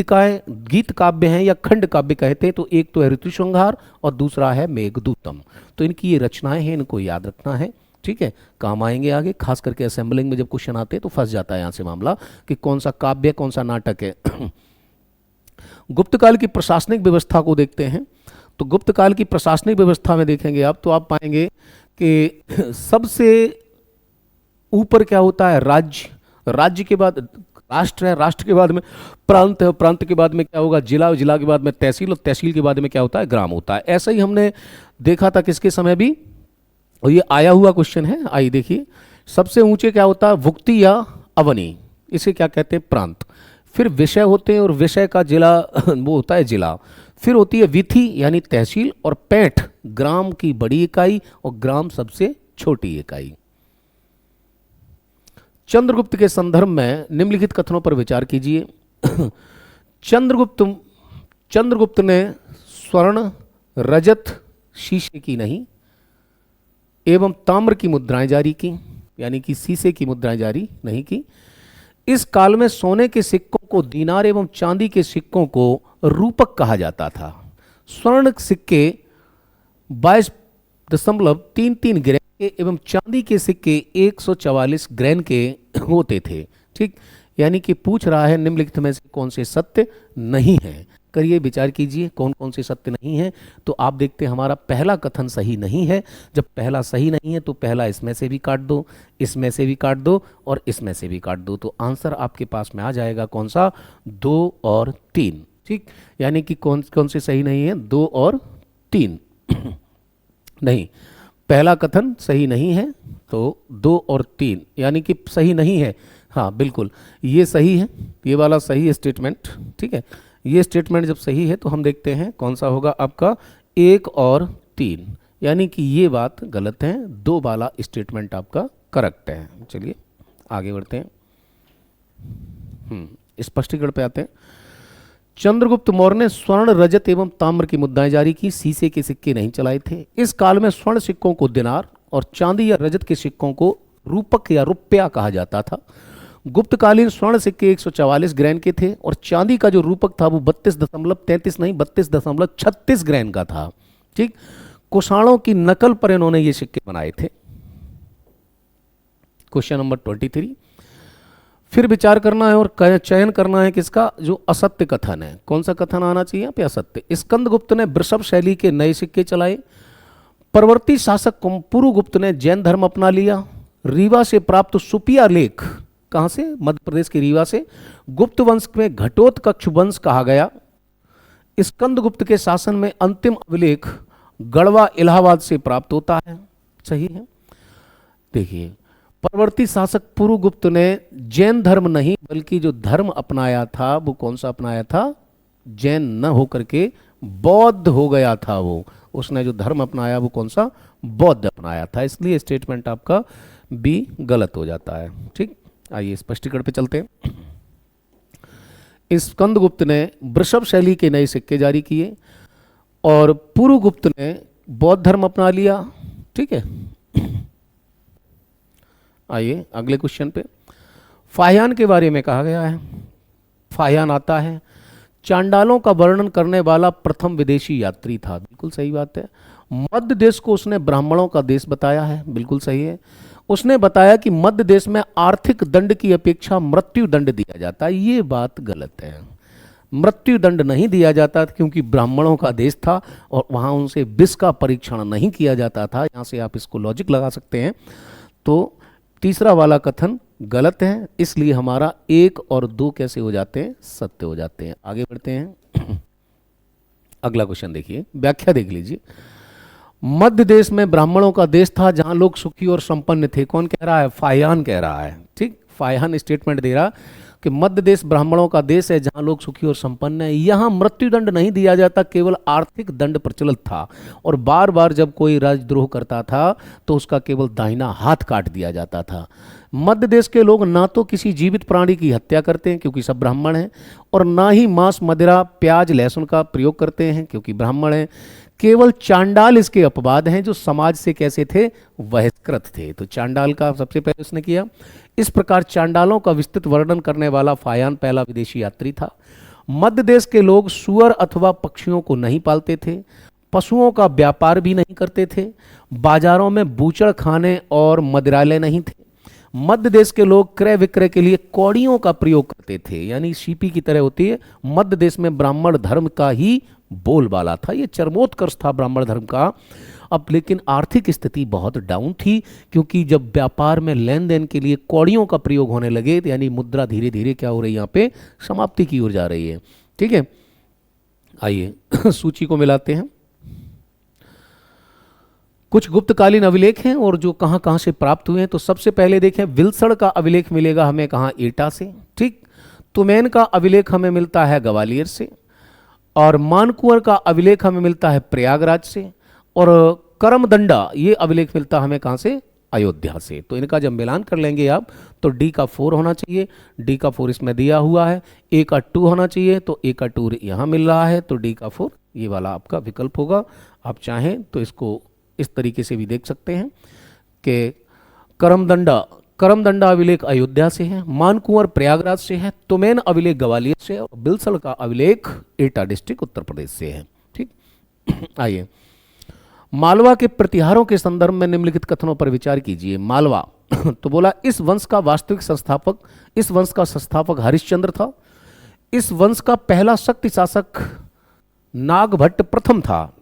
S1: काव्य हैं या खंड काव्य कहते हैं। तो एक तो है ऋतुसंहार और दूसरा है मेघदूतम। तो इनकी ये रचनाएं हैं, इनको याद रखना है। ठीक है, काम आएंगे आगे, खास करके असेंबलिंग में जब क्वेश्चन आते हैं तो फंस जाता है यहाँ से मामला कि कौन सा काव्य कौन सा नाटक है। गुप्तकाल की प्रशासनिक व्यवस्था को देखते हैं। तो गुप्तकाल की प्रशासनिक व्यवस्था में देखेंगे आप, तो आप पाएंगे कि सबसे ऊपर क्या होता है, राज्य के बाद राष्ट्र है, राष्ट्र के बाद में प्रांत है, प्रांत के बाद में क्या होगा, जिला, जिला के बाद में तहसील, और तहसील के बाद में क्या होता है, ग्राम होता है। ऐसा ही हमने देखा था किसके समय भी, और ये आया हुआ क्वेश्चन है। आइए देखिए, सबसे ऊंचे क्या होता है, भुक्ति या अवनी, इसे क्या कहते हैं, प्रांत। फिर विषय होते हैं और विषय का जिला वो होता है जिला। फिर होती है विथि यानी तहसील, और पैठ ग्राम की बड़ी इकाई और ग्राम सबसे छोटी इकाई। चंद्रगुप्त के संदर्भ में निम्नलिखित कथनों पर विचार कीजिए। चंद्रगुप्त ने स्वर्ण, रजत, शीशे की नहीं एवं ताम्र की मुद्राएं जारी की, यानी कि शीशे की मुद्राएं जारी नहीं की। इस काल में सोने के सिक्कों को दीनार एवं चांदी के सिक्कों को रूपक कहा जाता था। स्वर्ण सिक्के 22.33 ग्रैन के एवं चांदी के सिक्के 144 ग्रैन के होते थे। ठीक, यानी कि पूछ रहा है निम्नलिखित में से कौन से सत्य नहीं है। करिए, विचार कीजिए कौन कौन से सत्य नहीं है। तो आप देखते हैं हमारा पहला कथन सही नहीं है। जब पहला सही नहीं है तो पहला इसमें से भी काट दो, इसमें से भी काट दो और इसमें से भी काट दो, तो आंसर आपके पास में आ जाएगा कौन सा, 2 और 3। ठीक, यानी कि कौन कौन से सही नहीं है, 2 और 3 नहीं, पहला कथन सही नहीं है तो 2 और 3 यानी कि सही नहीं है। हाँ बिल्कुल, ये सही है, ये वाला सही है स्टेटमेंट। ठीक है, ये स्टेटमेंट जब सही है तो हम देखते हैं कौन सा होगा आपका, 1 और 3, यानी कि ये बात गलत है, 2 वाला स्टेटमेंट आपका करेक्ट है। चलिए आगे बढ़ते हैं, स्पष्टीकरण पे आते हैं। चंद्रगुप्त मौर्य ने स्वर्ण, रजत एवं ताम्र की मुद्राएं जारी की, शीशे के सिक्के नहीं चलाए थे। इस काल में स्वर्ण सिक्कों को दिनार और चांदी या रजत के सिक्कों को रूपक या रुपया कहा जाता था। गुप्तकालीन स्वर्ण सिक्के 144 ग्रैन के थे और चांदी का जो रूपक था वो 32.33 नहीं 32.36 ग्रैन का था। ठीक, कुषाणों की नकल पर इन्होंने ये सिक्के बनाए थे। क्वेश्चन नंबर 23, फिर विचार करना है और चयन करना है किसका, जो असत्य कथन है। कौन सा कथन आना चाहिए यहाँ पे, असत्य। स्कंदगुप्त ने वृषभ शैली के नए सिक्के चलाए। परवर्ती शासक पुरुगुप्त ने जैन धर्म अपना लिया। रीवा से प्राप्त सुपिया लेख, कहाँ से, मध्य प्रदेश के रीवा से, गुप्त वंश में घटोत्कच वंश कहा गया। स्कंदगुप्त के शासन में अंतिम अभिलेख गढ़वा इलाहाबाद से प्राप्त होता है। सही है। देखिए, परवर्ती शासक पुरुगुप्त ने जैन धर्म नहीं बल्कि जो धर्म अपनाया था वो कौन सा अपनाया था, जैन न होकर के बौद्ध हो गया था। वो उसने जो धर्म अपनाया वो कौन सा, बौद्ध अपनाया था। इसलिए स्टेटमेंट आपका बी गलत हो जाता है। ठीक, आइए स्पष्टीकरण पे चलते हैं। स्कंदगुप्त ने वृषभ शैली के नए सिक्के जारी किए और पुरुगुप्त ने बौद्ध धर्म अपना लिया। ठीक है, आइए अगले क्वेश्चन पे। फाहियान के बारे में कहा गया है। फाहियान आता है, चांडालों का वर्णन करने वाला प्रथम विदेशी यात्री था। बिल्कुल सही बात है। मध्य देश को उसने ब्राह्मणों का देश बताया है। बिल्कुल सही है। उसने बताया कि मध्य देश में आर्थिक दंड की अपेक्षा मृत्यु दंड दिया जाता है। ये बात गलत है। मृत्यु दंड नहीं दिया जाता क्योंकि ब्राह्मणों का देश था और वहाँ उनसे विष का परीक्षण नहीं किया जाता था। यहाँ से आप इसको लॉजिक लगा सकते हैं। तो तीसरा वाला कथन गलत है, इसलिए हमारा 1 और 2 कैसे हो जाते हैं, सत्य हो जाते हैं। आगे बढ़ते हैं। अगला क्वेश्चन देखिए, व्याख्या देख लीजिए। मध्य देश में ब्राह्मणों का देश था जहां लोग सुखी और संपन्न थे। कौन कह रहा है, फाहियान कह रहा है। ठीक, फाहियान स्टेटमेंट दे रहा कि मध्य देश ब्राह्मणों का देश है जहां लोग सुखी और संपन्न है। यहाँ मृत्युदंड नहीं दिया जाता, केवल आर्थिक दंड प्रचलित था और बार बार जब कोई राजद्रोह करता था तो उसका केवल दाहिना हाथ काट दिया जाता था। मध्य देश के लोग ना तो किसी जीवित प्राणी की हत्या करते हैं क्योंकि सब ब्राह्मण हैं, और ना ही मांस, मदिरा, प्याज, लहसुन का प्रयोग करते हैं क्योंकि ब्राह्मण हैं। केवल चांडाल इसके अपवाद हैं जो समाज से कैसे थे, बहिष्कृत थे। तो चांडाल का सबसे पहले उसने किया। इस प्रकार चांडालों का विस्तृत वर्णन करने वाला फाहियान पहला विदेशी यात्री था। मध्य देश के लोग सुअर अथवा पक्षियों को नहीं पालते थे, पशुओं का व्यापार भी नहीं करते थे, बाजारों में बूचड़ खाने और मदिरालय नहीं थे। मध्य देश के लोग क्रय विक्रय के लिए कौड़ियों का प्रयोग करते थे, यानी सीपी की तरह होती है। मध्य देश में ब्राह्मण धर्म का ही बोलबाला था। ये चरमोत्कर्ष था ब्राह्मण धर्म का। अब लेकिन आर्थिक स्थिति बहुत डाउन थी क्योंकि जब व्यापार में लेन देन के लिए कौड़ियों का प्रयोग होने लगे, तो यानी मुद्रा धीरे धीरे क्या हो रही है, यहाँ पे समाप्ति की ओर जा रही है। ठीक है, आइए सूची को मिलाते हैं। कुछ गुप्तकालीन अभिलेख हैं और जो कहाँ कहाँ से प्राप्त हुए हैं। तो सबसे पहले देखें, विल्सण का अभिलेख मिलेगा हमें कहाँ, एटा से। ठीक, तुमैन का अभिलेख हमें मिलता है ग्वालियर से, और मानकुंवर का अभिलेख हमें मिलता है प्रयागराज से, और करमदंडा ये अभिलेख मिलता हमें कहाँ से, अयोध्या से। तो इनका जब मिलान कर लेंगे आप तो डी का 4 होना चाहिए, डी का 4 इसमें दिया हुआ है। ए का 2 होना चाहिए, तो ए का 2 यहाँ मिल रहा है, तो डी का 4 ये वाला आपका विकल्प होगा। आप चाहें तो इसको इस तरीके से भी देख सकते हैं कि करमदंडा अभिलेख अयोध्या से है, मानकुंवर प्रयागराज से है, तुमैन अभिलेख ग्वालियर से है, और बिलसड़ का अभिलेख एटा डिस्ट्रिक्ट उत्तर प्रदेश से है। ठीक, आइए मालवा के प्रतिहारों के संदर्भ में निम्नलिखित कथनों पर विचार कीजिए। मालवा तो बोला इस वंश का वास्तविक संस्थापक, इस वंश का संस्थापक हरिश्चंद्र था। इस वंश का पहला शक्ति शासक नागभट्ट प्रथम था।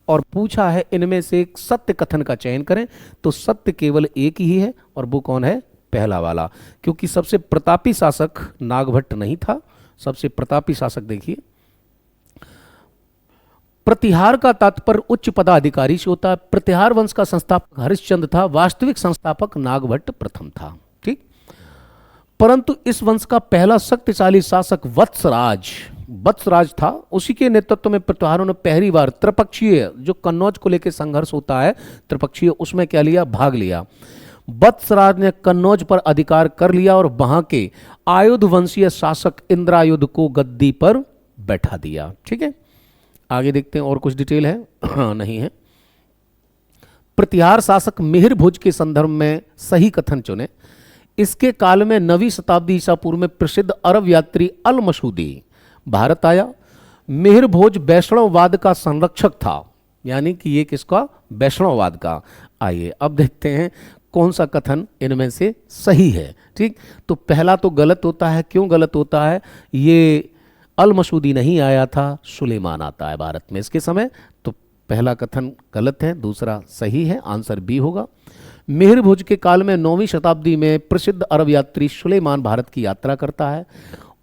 S1: और पूछा है इनमें से एक सत्य कथन का चयन करें, तो सत्य केवल एक ही है और वो कौन है, पहला वाला, क्योंकि सबसे प्रतापी शासक नागभट्ट नहीं था। सबसे प्रतापी शासक देखिए, प्रतिहार का तात्पर्य उच्च पदाधिकारी से होता है। प्रतिहार वंश का संस्थापक हरिश्चंद्र था, वास्तविक संस्थापक नागभट्ट प्रथम था। ठीक, परंतु इस वंश का पहला शक्तिशाली शासक वत्सराज था। उसी के नेतृत्व में प्रतिहारों ने पहली बार त्रिपक्षीय, जो कन्नौज को लेकर संघर्ष होता है त्रिपक्षीय, उसमें क्या लिया, भाग लिया। वत्सराज ने कन्नौज पर अधिकार कर लिया और वहां के आयुध वंशीय शासक इंद्रायुध को गद्दी पर बैठा दिया। ठीक है, आगे देखते हैं और कुछ डिटेल है। नहीं है। प्रतिहार शासक मिहिर भोज के संदर्भ में सही कथन चुने। इसके काल में 9वीं शताब्दी ईसा पूर्व में प्रसिद्ध अरब यात्री अल मसूदी भारत आया। मिहिर भोज वैष्णववाद का संरक्षक था। यानी कि ये किसका, वैष्णववाद का। आइए अब देखते हैं कौन सा कथन इनमें से सही है। ठीक, तो पहला तो गलत होता है। क्यों गलत होता है? ये अल मसूदी नहीं आया था, सुलेमान आता है भारत में इसके समय। तो पहला कथन गलत है, दूसरा सही है, आंसर बी होगा। मिहिर भोज के काल में 9वीं शताब्दी में प्रसिद्ध अरब यात्री सुलेमान भारत की यात्रा करता है।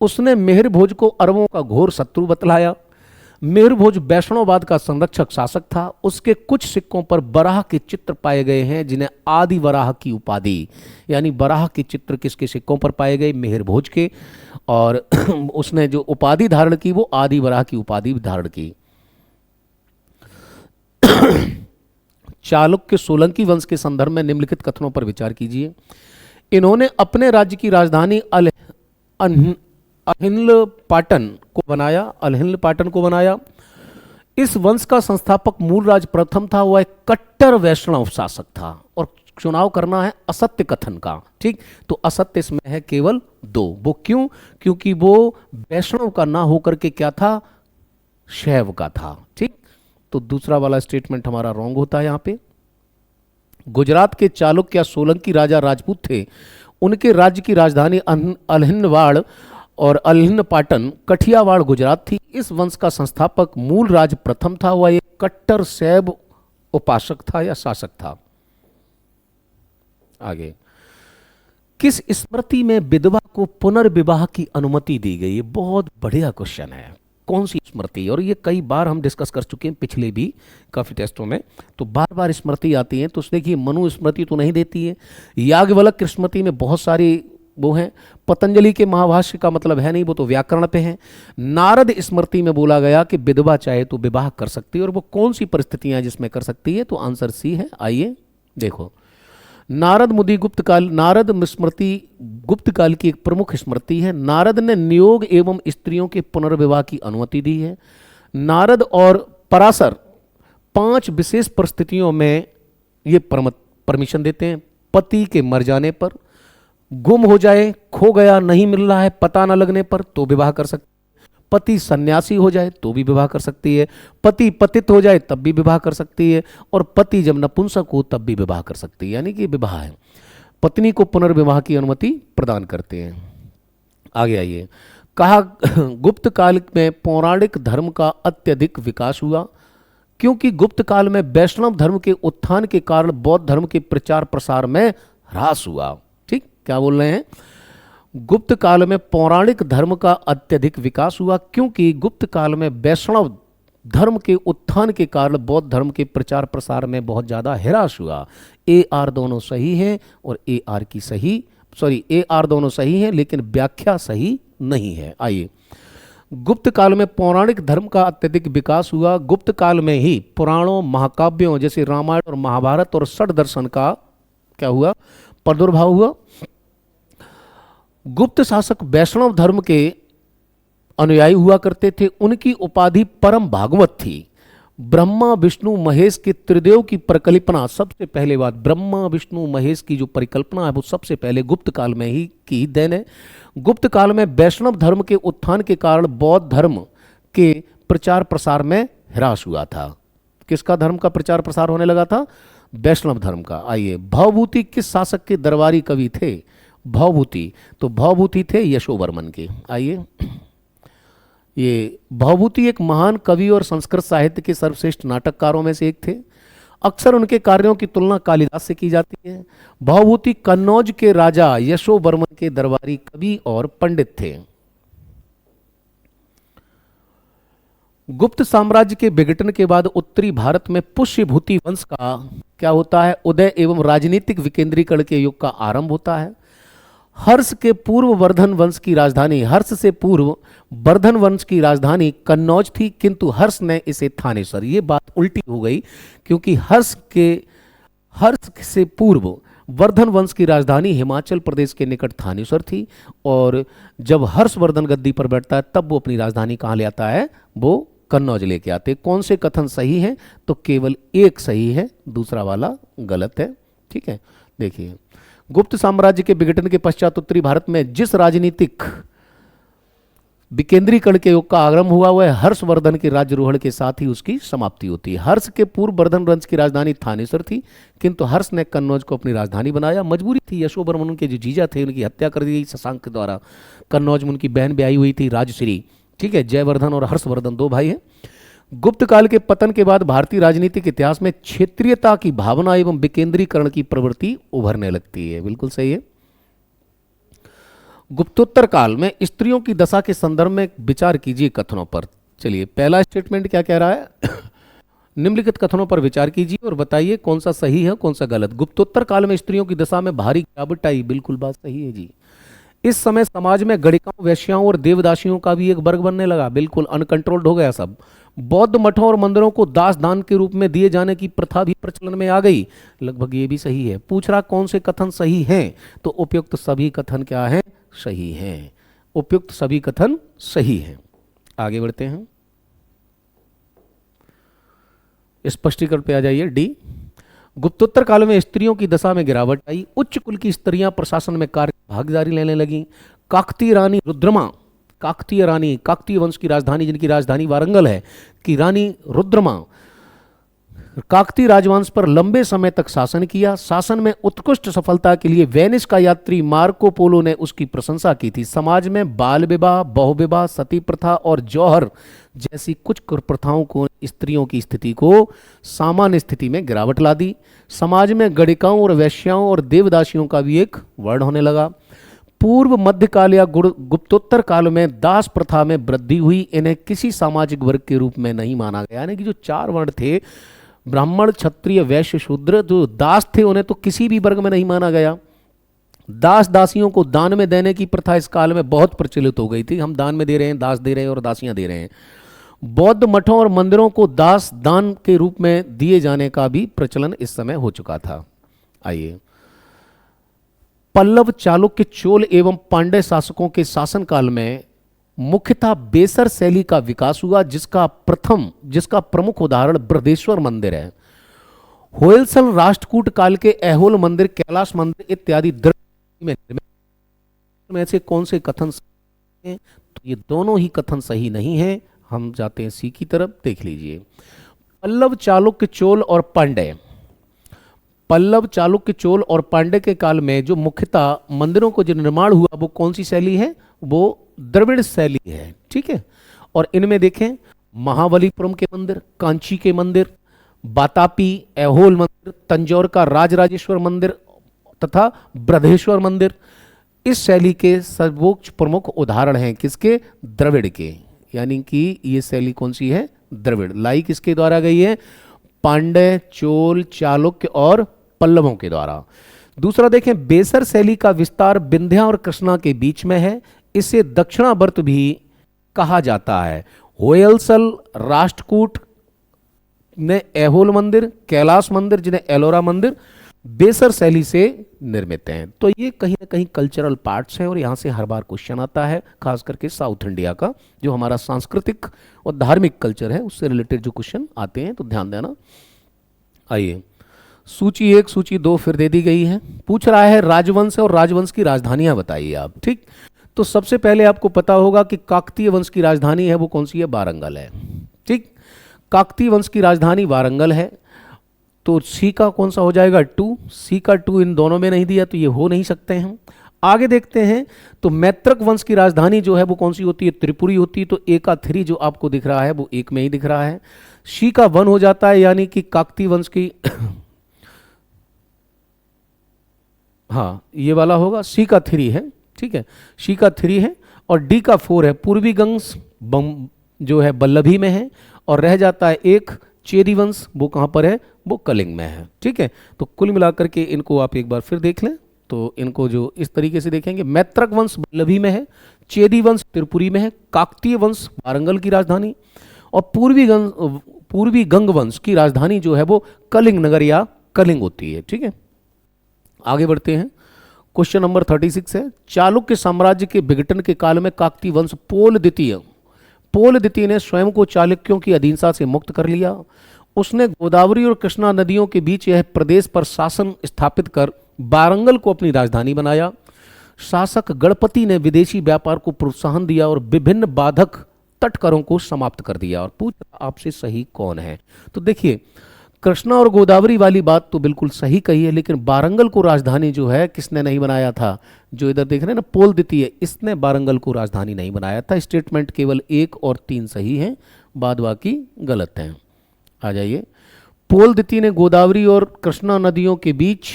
S1: उसने मिहिर भोज को अरबों का घोर शत्रु बतलाया। मिहिर भोज वैष्णववाद का संरक्षक शासक था। उसके कुछ सिक्कों पर बराह के चित्र पाए गए हैं, जिन्हें आदि वराह की उपाधि, यानी बराह के चित्र किसके सिक्कों पर पाए गए? मिहिर भोज के। और उसने जो उपाधि धारण की वो आदि वराह की उपाधि धारण की। चालुक्य सोलंकी वंश के संदर्भ में निम्नलिखित कथनों पर विचार कीजिए। इन्होंने अपने राज्य की राजधानी अहिल्यपाटन को बनाया। इस वंश का संस्थापक मूलराज प्रथम था। वह एक कट्टर वैष्णव शासक था। और चुनाव करना है असत्य कथन का। ठीक, तो असत्य इसमें है केवल 2। वो क्यों? क्योंकि वो वैष्णव का ना होकर के क्या था? शैव का था। ठीक, तो दूसरा वाला स्टेटमेंट हमारा रॉन्ग होता है यहाँ पे। गुजरात के चालुक्य या सोलंकी राजा राजपूत थे। उनके राज्य की राजधानी अल्हिनवाड़ और अल्हिनपाटन कठियावाड़ गुजरात थी। इस वंश का संस्थापक मूलराज प्रथम था। वह एक कट्टर शैव उपासक था या शासक था। आगे, किस स्मृति में विधवा को पुनर्विवाह की अनुमति दी गई? ये बहुत बढ़िया क्वेश्चन है। कौन सी स्मृति? और ये कई बार हम डिस्कस कर चुके हैं पिछले भी काफी टेस्टों में। तो बार बार स्मृति आती है। तो देखिए, मनु स्मृति तो नहीं देती है। याज्ञवल्क्य स्मृति में बहुत सारी वो हैं। पतंजलि के महाभाष्य का मतलब है नहीं, वो तो व्याकरण पे है। नारद स्मृति में बोला गया कि विधवा चाहे तो विवाह कर सकती है। और वो कौन सी परिस्थितियां हैं जिसमें कर सकती है? तो आंसर सी है। आइए देखो, नारद मुनि गुप्त काल, नारद स्मृति गुप्त काल की एक प्रमुख स्मृति है। नारद ने नियोग एवं स्त्रियों के पुनर्विवाह की अनुमति दी है। नारद और पराशर 5 विशेष परिस्थितियों में ये परमिशन देते हैं। पति के मर जाने पर, गुम हो जाए, खो गया, नहीं मिल रहा है, पता न लगने पर तो विवाह कर सकते। पति सन्यासी हो जाए तो भी विवाह कर सकती है। पति पतित हो जाए तब भी विवाह कर सकती है। और पति जब नपुंसक हो तब भी विवाह कर सकती है। यानी कि विवाह है, पत्नी को पुनर्विवाह की अनुमति प्रदान करते हैं। आगे आइए, कहा गुप्त काल में पौराणिक धर्म का अत्यधिक विकास हुआ, क्योंकि गुप्त काल में वैष्णव धर्म के उत्थान के कारण बौद्ध धर्म के प्रचार प्रसार में ह्रास हुआ। ठीक, क्या बोल रहे हैं? गुप्त काल में पौराणिक धर्म का अत्यधिक विकास हुआ, क्योंकि गुप्त काल में वैष्णव धर्म के उत्थान के कारण बौद्ध धर्म के प्रचार प्रसार में बहुत ज़्यादा ह्रास हुआ। ए आर दोनों सही है और ए आर की सही, सॉरी, ए आर दोनों सही है लेकिन व्याख्या सही नहीं है। आइए, गुप्त काल में पौराणिक धर्म का अत्यधिक विकास हुआ। गुप्त काल में ही पुराणों, महाकाव्यों जैसे रामायण और महाभारत और षड दर्शन का क्या हुआ? प्रादुर्भाव हुआ। गुप्त शासक वैष्णव धर्म के अनुयायी हुआ करते थे। उनकी उपाधि परम भागवत थी। ब्रह्मा विष्णु महेश के त्रिदेव की परिकल्पना सबसे पहले, बात ब्रह्मा विष्णु महेश की जो परिकल्पना है वो सबसे पहले गुप्त काल में ही की देन है। गुप्त काल में वैष्णव धर्म के उत्थान के कारण बौद्ध धर्म के प्रचार प्रसार में ह्रास हुआ था। किसका धर्म का प्रचार प्रसार होने लगा था? वैष्णव धर्म का। आइए, भवभूति किस शासक के दरबारी कवि थे? भवभूति, तो भवभूति थे यशोवर्मन के। आइए, ये भवभूति एक महान कवि और संस्कृत साहित्य के सर्वश्रेष्ठ नाटककारों में से एक थे। अक्सर उनके कार्यों की तुलना कालिदास से की जाती है। भवभूति कन्नौज के राजा यशोवर्मन के दरबारी कवि और पंडित थे। गुप्त साम्राज्य के विघटन के बाद उत्तरी भारत में पुष्यभूति वंश का क्या होता है? उदय एवं राजनीतिक विकेंद्रीकरण के युग का आरंभ होता है। हर्ष के पूर्व वर्धन वंश की राजधानी, हर्ष से पूर्व वर्धन वंश की राजधानी कन्नौज थी, किंतु हर्ष ने इसे थानेसर, ये बात उल्टी हो गई, क्योंकि हर्ष से पूर्व वर्धन वंश की राजधानी हिमाचल प्रदेश के निकट थानेसर थी। और जब हर्षवर्धन गद्दी पर बैठता है तब वो अपनी राजधानी कहाँ ले आता है? वो कन्नौज लेके आते। कौन से कथन सही हैं? तो केवल एक सही है, दूसरा वाला गलत है। ठीक है, देखिए, गुप्त साम्राज्य के विघटन के पश्चात उत्तरी भारत में जिस राजनीतिक विकेंद्रीकरण के युग का आरंभ हुआ, वह हर्षवर्धन के राज्यारोहण के साथ ही उसकी समाप्ति होती है। हर्ष के पूर्व वर्धन वंश की राजधानी थानेसर थी, किंतु हर्ष ने कन्नौज को अपनी राजधानी बनाया। मजबूरी थी, यशोवर्मन उनके जो जीजा थे उनकी हत्या कर दी गई शशांक के द्वारा। कन्नौज में उनकी बहन ब्याही हुई थी राजश्री, ठीक है। जयवर्धन और हर्षवर्धन दो भाई हैं। गुप्त काल के पतन के बाद भारतीय राजनीतिक इतिहास में क्षेत्रीयता की भावना एवं विकेंद्रीकरण की प्रवृत्ति उभरने लगती है। बिल्कुल सही है। गुप्तोत्तर काल में स्त्रियों की दशा के संदर्भ में विचार कीजिए कथनों पर। चलिए, पहला स्टेटमेंट क्या कह रहा है? निम्नलिखित कथनों पर विचार कीजिए और बताइए कौन सा सही है कौन सा गलत। गुप्तोत्तर काल में स्त्रियों की दशा में भारी गिरावट आई, बिल्कुल बात सही है जी। इस समय समाज में गणिकाओं, वेश्याओं और देवदासियों का भी एक वर्ग बनने लगा, बिल्कुल अनकंट्रोल्ड हो गया सब। बौद्ध मठों और मंदिरों को दास दान के रूप में दिए जाने की प्रथा भी प्रचलन में आ गई, लगभग ये भी सही है। पूछ रहा कौन से कथन सही हैं, तो उपयुक्त सभी कथन क्या हैं? सही हैं। उपयुक्त सभी कथन सही हैं। आगे बढ़ते हैं, स्पष्टीकरण पे आ जाइए। डी, गुप्तोत्तर काल में स्त्रियों की दशा में गिरावट आई। उच्च कुल की स्त्रियां प्रशासन में कार्य भागीदारी लेने लगी। काकतीय रानी रुद्रमा, काकतीय रानी, काकतीय वंश की राजधानी जिनकी राजधानी वारंगल है, की रानी रुद्रमा काकतीय राजवंश पर लंबे समय तक शासन किया। शासन में उत्कृष्ट सफलता के लिए वेनिस का यात्री मार्को पोलो ने उसकी प्रशंसा की थी। समाज में बाल विवाह, बहुविवाह, सती प्रथा और जौहर जैसी कुछ कुप्रथाओं को स्त्रियों की स्थिति को सामान्य स्थिति में गिरावट ला दी। समाज में गणिकाओं और वैश्याओं और देवदासियों का भी एक वर्ण होने लगा। पूर्व मध्यकाल या गुप्तोत्तर काल में दास प्रथा में वृद्धि हुई। इन्हें किसी सामाजिक वर्ग के रूप में नहीं माना गया, यानी कि जो चार वर्ण थे, ब्राह्मण, क्षत्रिय, वैश्य, शूद्र, जो दास थे उन्हें तो किसी भी वर्ग में नहीं माना गया। दास दासियों को दान में देने की प्रथा इस काल में बहुत प्रचलित हो गई थी। हम दान में दे रहे हैं, दास दे रहे हैं और दासियां दे रहे हैं। बौद्ध मठों और मंदिरों को दास दान के रूप में दिए जाने का भी प्रचलन इस समय हो चुका था। आइए, पल्लव, चालुक्य, चोल एवं पांड्य शासकों के शासनकाल में मुख्यतः बेसर शैली का विकास हुआ, जिसका प्रमुख उदाहरण बृहदेश्वर मंदिर है। होयसल राष्ट्रकूट काल के ऐहोल मंदिर, कैलाश मंदिर इत्यादि में से कौन से कथन सही हैं? तो ये दोनों ही कथन सही नहीं हैं। हम जाते हैं सी की तरफ, देख लीजिए। पल्लव, चालुक्य, चोल और पांड्य, पल्लव, चालुक्य, चोल और पांड्य के काल में जो मुख्यतः मंदिरों को जो निर्माण हुआ वो कौन सी शैली है? वो द्रविड़ शैली है, ठीक है। और इनमें देखें, महाबलीपुरम के मंदिर, कांची के मंदिर, बातापी, ऐहोल मंदिर, तंजौर का राजराजेश्वर मंदिर तथा बृहदेश्वर मंदिर इस शैली के सर्वोच्च प्रमुख उदाहरण हैं। किसके? द्रविड़ के। यानी कि ये शैली कौन सी है? द्रविड़। लाई किसके द्वारा गई है? पांड्य, चोल, चालुक्य और पल्लवों के द्वारा। दूसरा देखें, बेसर शैली का विस्तार विंध्या और कृष्णा के बीच में है। इसे दक्षिणावर्त भी कहा जाता है। होयसल राष्ट्रकूट ने ऐहोल मंदिर, कैलाश मंदिर जिन्हें एलोरा मंदिर बेसर शैली से निर्मित हैं। तो ये कहीं ना कहीं कल्चरल पार्ट्स हैं और यहाँ से हर बार क्वेश्चन आता है, खास करके साउथ इंडिया का जो हमारा सांस्कृतिक और धार्मिक कल्चर है उससे रिलेटेड जो क्वेश्चन आते हैं, तो ध्यान देना। आइए, सूची 1, सूची 2 फिर दे दी गई है। पूछ रहा है राजवंश और राजवंश की राजधानियां बताइए आप, ठीक। तो सबसे पहले आपको पता होगा कि काकतीय वंश की राजधानी है वो कौन सी है? वारंगल है, ठीक। काकतीय वंश की राजधानी वारंगल है। तो सी का कौन सा हो जाएगा? 2। सी का 2 इन दोनों में नहीं दिया तो ये हो नहीं सकते हैं। आगे देखते हैं, तो मैत्रक वंश की राजधानी जो है वो कौन सी होती है? त्रिपुरी होती है। तो ए का 3 जो आपको दिख रहा है वो 1 में ही दिख रहा है। सी का 1 हो जाता है, यानी कि काकतीय वंश की हाँ ये वाला होगा। सी का 3 है, ठीक है, सी का 3 है। और डी का 4 है। पूर्वी गंश जो है बल्लभी में है। और रह जाता है एक चेदी वंश, वो कहाँ पर है? वो कलिंग में है, ठीक है। तो कुल मिलाकर के इनको आप एक बार फिर देख लें। तो इनको जो इस तरीके से देखेंगे, मैत्रक वंश बल्लभी में है, चेदी वंश त्रिपुरी में है, काकतीय वंश वारंगल की राजधानी, और पूर्वी गंग वंश की राजधानी जो है वो कलिंग नगर या कलिंग होती है, ठीक है। आगे बढ़ते हैं, क्वेश्चन नंबर 36 है, चालुक्य साम्राज्य के विघटन के काल में काकतीय वंश पोल द्वितीय ने स्वयं को चालुक्यों की अधीनता से मुक्त कर लिया। उसने गोदावरी और कृष्णा नदियों के बीच यह प्रदेश पर शासन स्थापित कर वारंगल को अपनी राजधानी बनाया। शासक गणपति ने विदेशी व्यापार को प्रोत्साहन दिया और विभिन्न बाधक तटकरों को समाप्त कर दिया। और पूछ आपसे सही कौन है? तो देखिए, कृष्णा और गोदावरी वाली बात तो बिल्कुल सही कही है, लेकिन वारंगल को राजधानी जो है किसने नहीं बनाया था? जो इधर देख रहे हैं ना, पोल द्वितीय, इसने वारंगल को राजधानी नहीं बनाया था। स्टेटमेंट केवल 1 और 3 सही हैं, बाद बाकी गलत हैं। आ जाइए। पोल द्वितीय ने गोदावरी और कृष्णा नदियों के बीच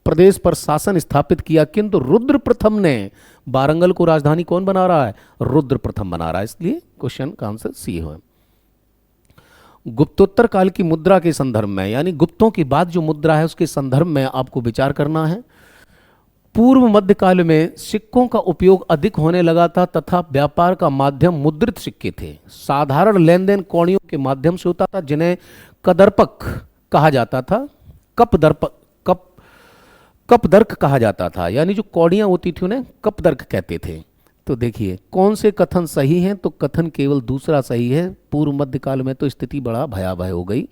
S1: प्रदेश पर शासन स्थापित किया, किंतु रुद्र प्रथम ने वारंगल को राजधानी कौन बना रहा है? रुद्र प्रथम बना रहा है। इसलिए क्वेश्चन का आंसर सी है। गुप्तोत्तर काल की मुद्रा के संदर्भ में, यानी गुप्तों की बाद जो मुद्रा है उसके संदर्भ में आपको विचार करना है। पूर्व मध्यकाल में सिक्कों का उपयोग अधिक होने लगा था तथा व्यापार का माध्यम मुद्रित सिक्के थे। साधारण लेन देन कौड़ियों के माध्यम से होता था, जिन्हें कदर्पक कहा जाता था। कपदर्क कहा जाता था, यानी जो कौड़ियां होती थी उन्हें कपदर्क कहते थे। तो देखिए कौन से कथन सही हैं? तो कथन केवल दूसरा सही है। पूर्व मध्यकाल में तो स्थिति बड़ा भयावह हो गई,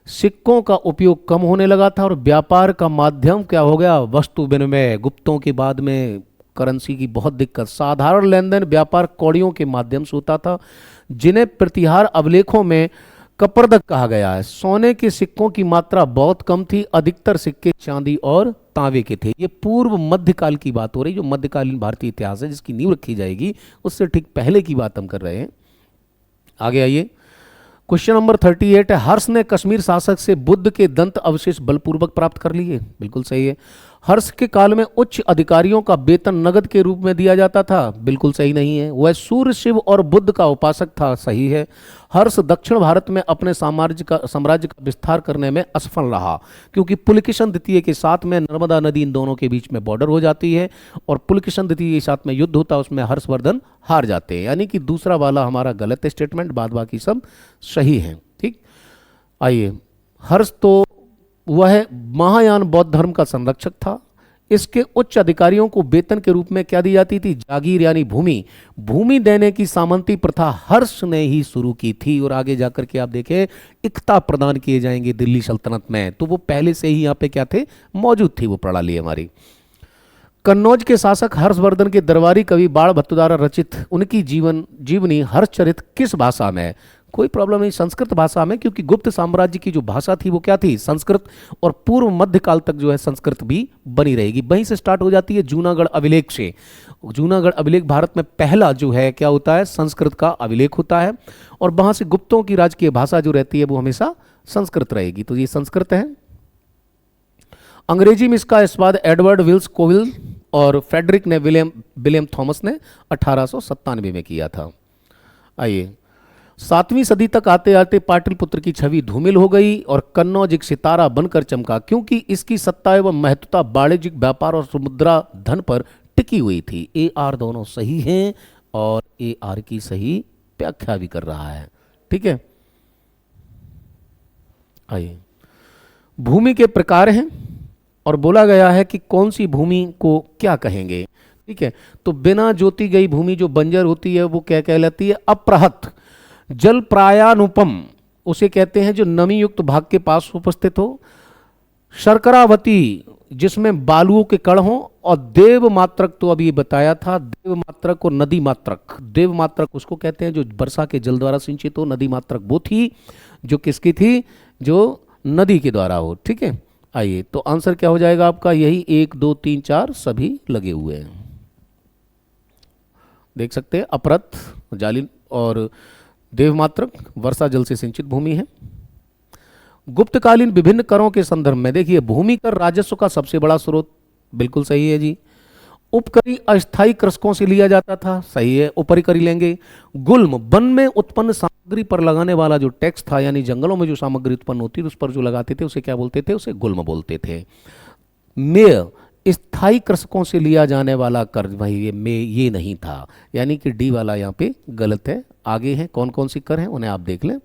S1: सिक्कों का उपयोग कम होने लगा था और व्यापार का माध्यम क्या हो गया? वस्तु विनिमय। गुप्तों के बाद में करेंसी की बहुत दिक्कत। साधारण लेन देन व्यापार कौड़ियों के माध्यम से होता था, जिन्हें प्रतिहार अभिलेखों में कपर्दक कहा गया है। सोने के सिक्कों की मात्रा बहुत कम थी, अधिकतर सिक्के चांदी और तांबे के थे। ये पूर्व मध्यकाल की बात हो रही, जो मध्यकालीन भारतीय इतिहास है जिसकी नींव रखी जाएगी, उससे ठीक पहले की बात हम कर रहे हैं। आगे आइए। क्वेश्चन नंबर 38 है, हर्ष ने कश्मीर शासक से बुद्ध के दंत अवशेष बलपूर्वक प्राप्त कर लिए। बिल्कुल सही है। हर्ष के काल में उच्च अधिकारियों का वेतन नगद के रूप में दिया जाता था। बिल्कुल सही नहीं है। वह सूर्य, शिव और बुद्ध का उपासक था। सही है। हर्ष दक्षिण भारत में अपने साम्राज्य का विस्तार करने में असफल रहा, क्योंकि पुलकेशन द्वितीय के साथ में नर्मदा नदी इन दोनों के बीच में बॉर्डर हो जाती है और पुलकेशन द्वितीय के साथ में युद्ध होता है, उसमें हर्षवर्धन हार जाते हैं। यानी कि दूसरा वाला हमारा गलत स्टेटमेंट, बाद बाकी सब सही है। ठीक, आइए। हर्ष तो वह महायान बौद्ध धर्म का संरक्षक था। इसके उच्च अधिकारियों को वेतन के रूप में क्या दी जाती थी? जागीर यानी भूमि। भूमि देने की सामंती प्रथा हर्ष ने ही शुरू की थी। और आगे जाकर के आप देखें, इक्ता प्रदान किए जाएंगे दिल्ली सल्तनत में, तो वो पहले से ही यहाँ पे क्या थे? मौजूद थी वो प्रणाली हमारी। कन्नौज के शासक हर्षवर्धन के दरबारी कवि बाण भट्ट द्वारा रचित उनकी जीवनी हर्षचरित किस भाषा में? कोई प्रॉब्लम नहीं, संस्कृत भाषा में, क्योंकि गुप्त साम्राज्य की जो भाषा थी वो क्या थी? संस्कृत। और पूर्व मध्यकाल तक जो है संस्कृत भी बनी रहेगी। वहीं से स्टार्ट हो जाती है जूनागढ़ अभिलेख से। जूनागढ़ अभिलेख भारत में पहला जो है क्या होता है? संस्कृत का अभिलेख होता है। और वहां से गुप्तों की राजकीय भाषा जो रहती है वो हमेशा संस्कृत रहेगी। तो ये संस्कृत है। अंग्रेजी में इसका स्वाद एडवर्ड विल्स कोविल और फ्रेडरिक ने विलियम थॉमस ने 1897 में किया था। आइए। 7वीं सदी तक आते आते पाटलिपुत्र की छवि धूमिल हो गई और कन्नौज एक सितारा बनकर चमका, क्योंकि इसकी सत्ता एवं महत्वता वाणिज्यिक व्यापार और समुद्रा धन पर टिकी हुई थी। ए आर दोनों सही हैं और ए आर की सही व्याख्या भी कर रहा है। ठीक है, आइए। भूमि के प्रकार हैं और बोला गया है कि कौन सी भूमि को क्या कहेंगे। ठीक है, तो बिना जोती गई भूमि जो बंजर होती है वो क्या कहलाती है? अप्रहत। जल प्रायानुपम उसे कहते हैं जो नमी युक्त भाग के पास उपस्थित हो। शर्करावती जिसमें बालुओं के कण हो। और देवमात्रक तो अभी बताया था, देवमात्रक और नदी मात्रक। देवमात्रक उसको कहते हैं जो वर्षा के जल द्वारा सिंचित हो। नदी मात्रक वो थी जो किसकी थी? जो नदी के द्वारा हो। ठीक है, आइए। तो आंसर क्या हो जाएगा आपका? यही 1 2 3 4 सभी लगे हुए हैं, देख सकते हैं। अपरत जालिन और देवमात्रक वर्षा जल से सिंचित भूमि है। गुप्तकालीन विभिन्न करों के संदर्भ में देखिए, भूमि कर राजस्व का सबसे बड़ा स्रोत। बिल्कुल सही है जी। उपकरी अस्थायी कृषकों से लिया जाता था। सही है, उपरिकरी लेंगे। गुल्म वन में उत्पन्न सामग्री पर लगाने वाला जो टैक्स था, यानी जंगलों में जो सामग्री उत्पन्न होती थी उस पर जो लगाते थे उसे क्या बोलते थे? उसे गुल्म बोलते थे। मेय स्थायी कृषकों से लिया जाने वाला कर, भाई ये में ये नहीं था, यानी कि डी वाला यहाँ पे गलत है। आगे हैं कौन कौन सी कर हैं उन्हें आप देख लें।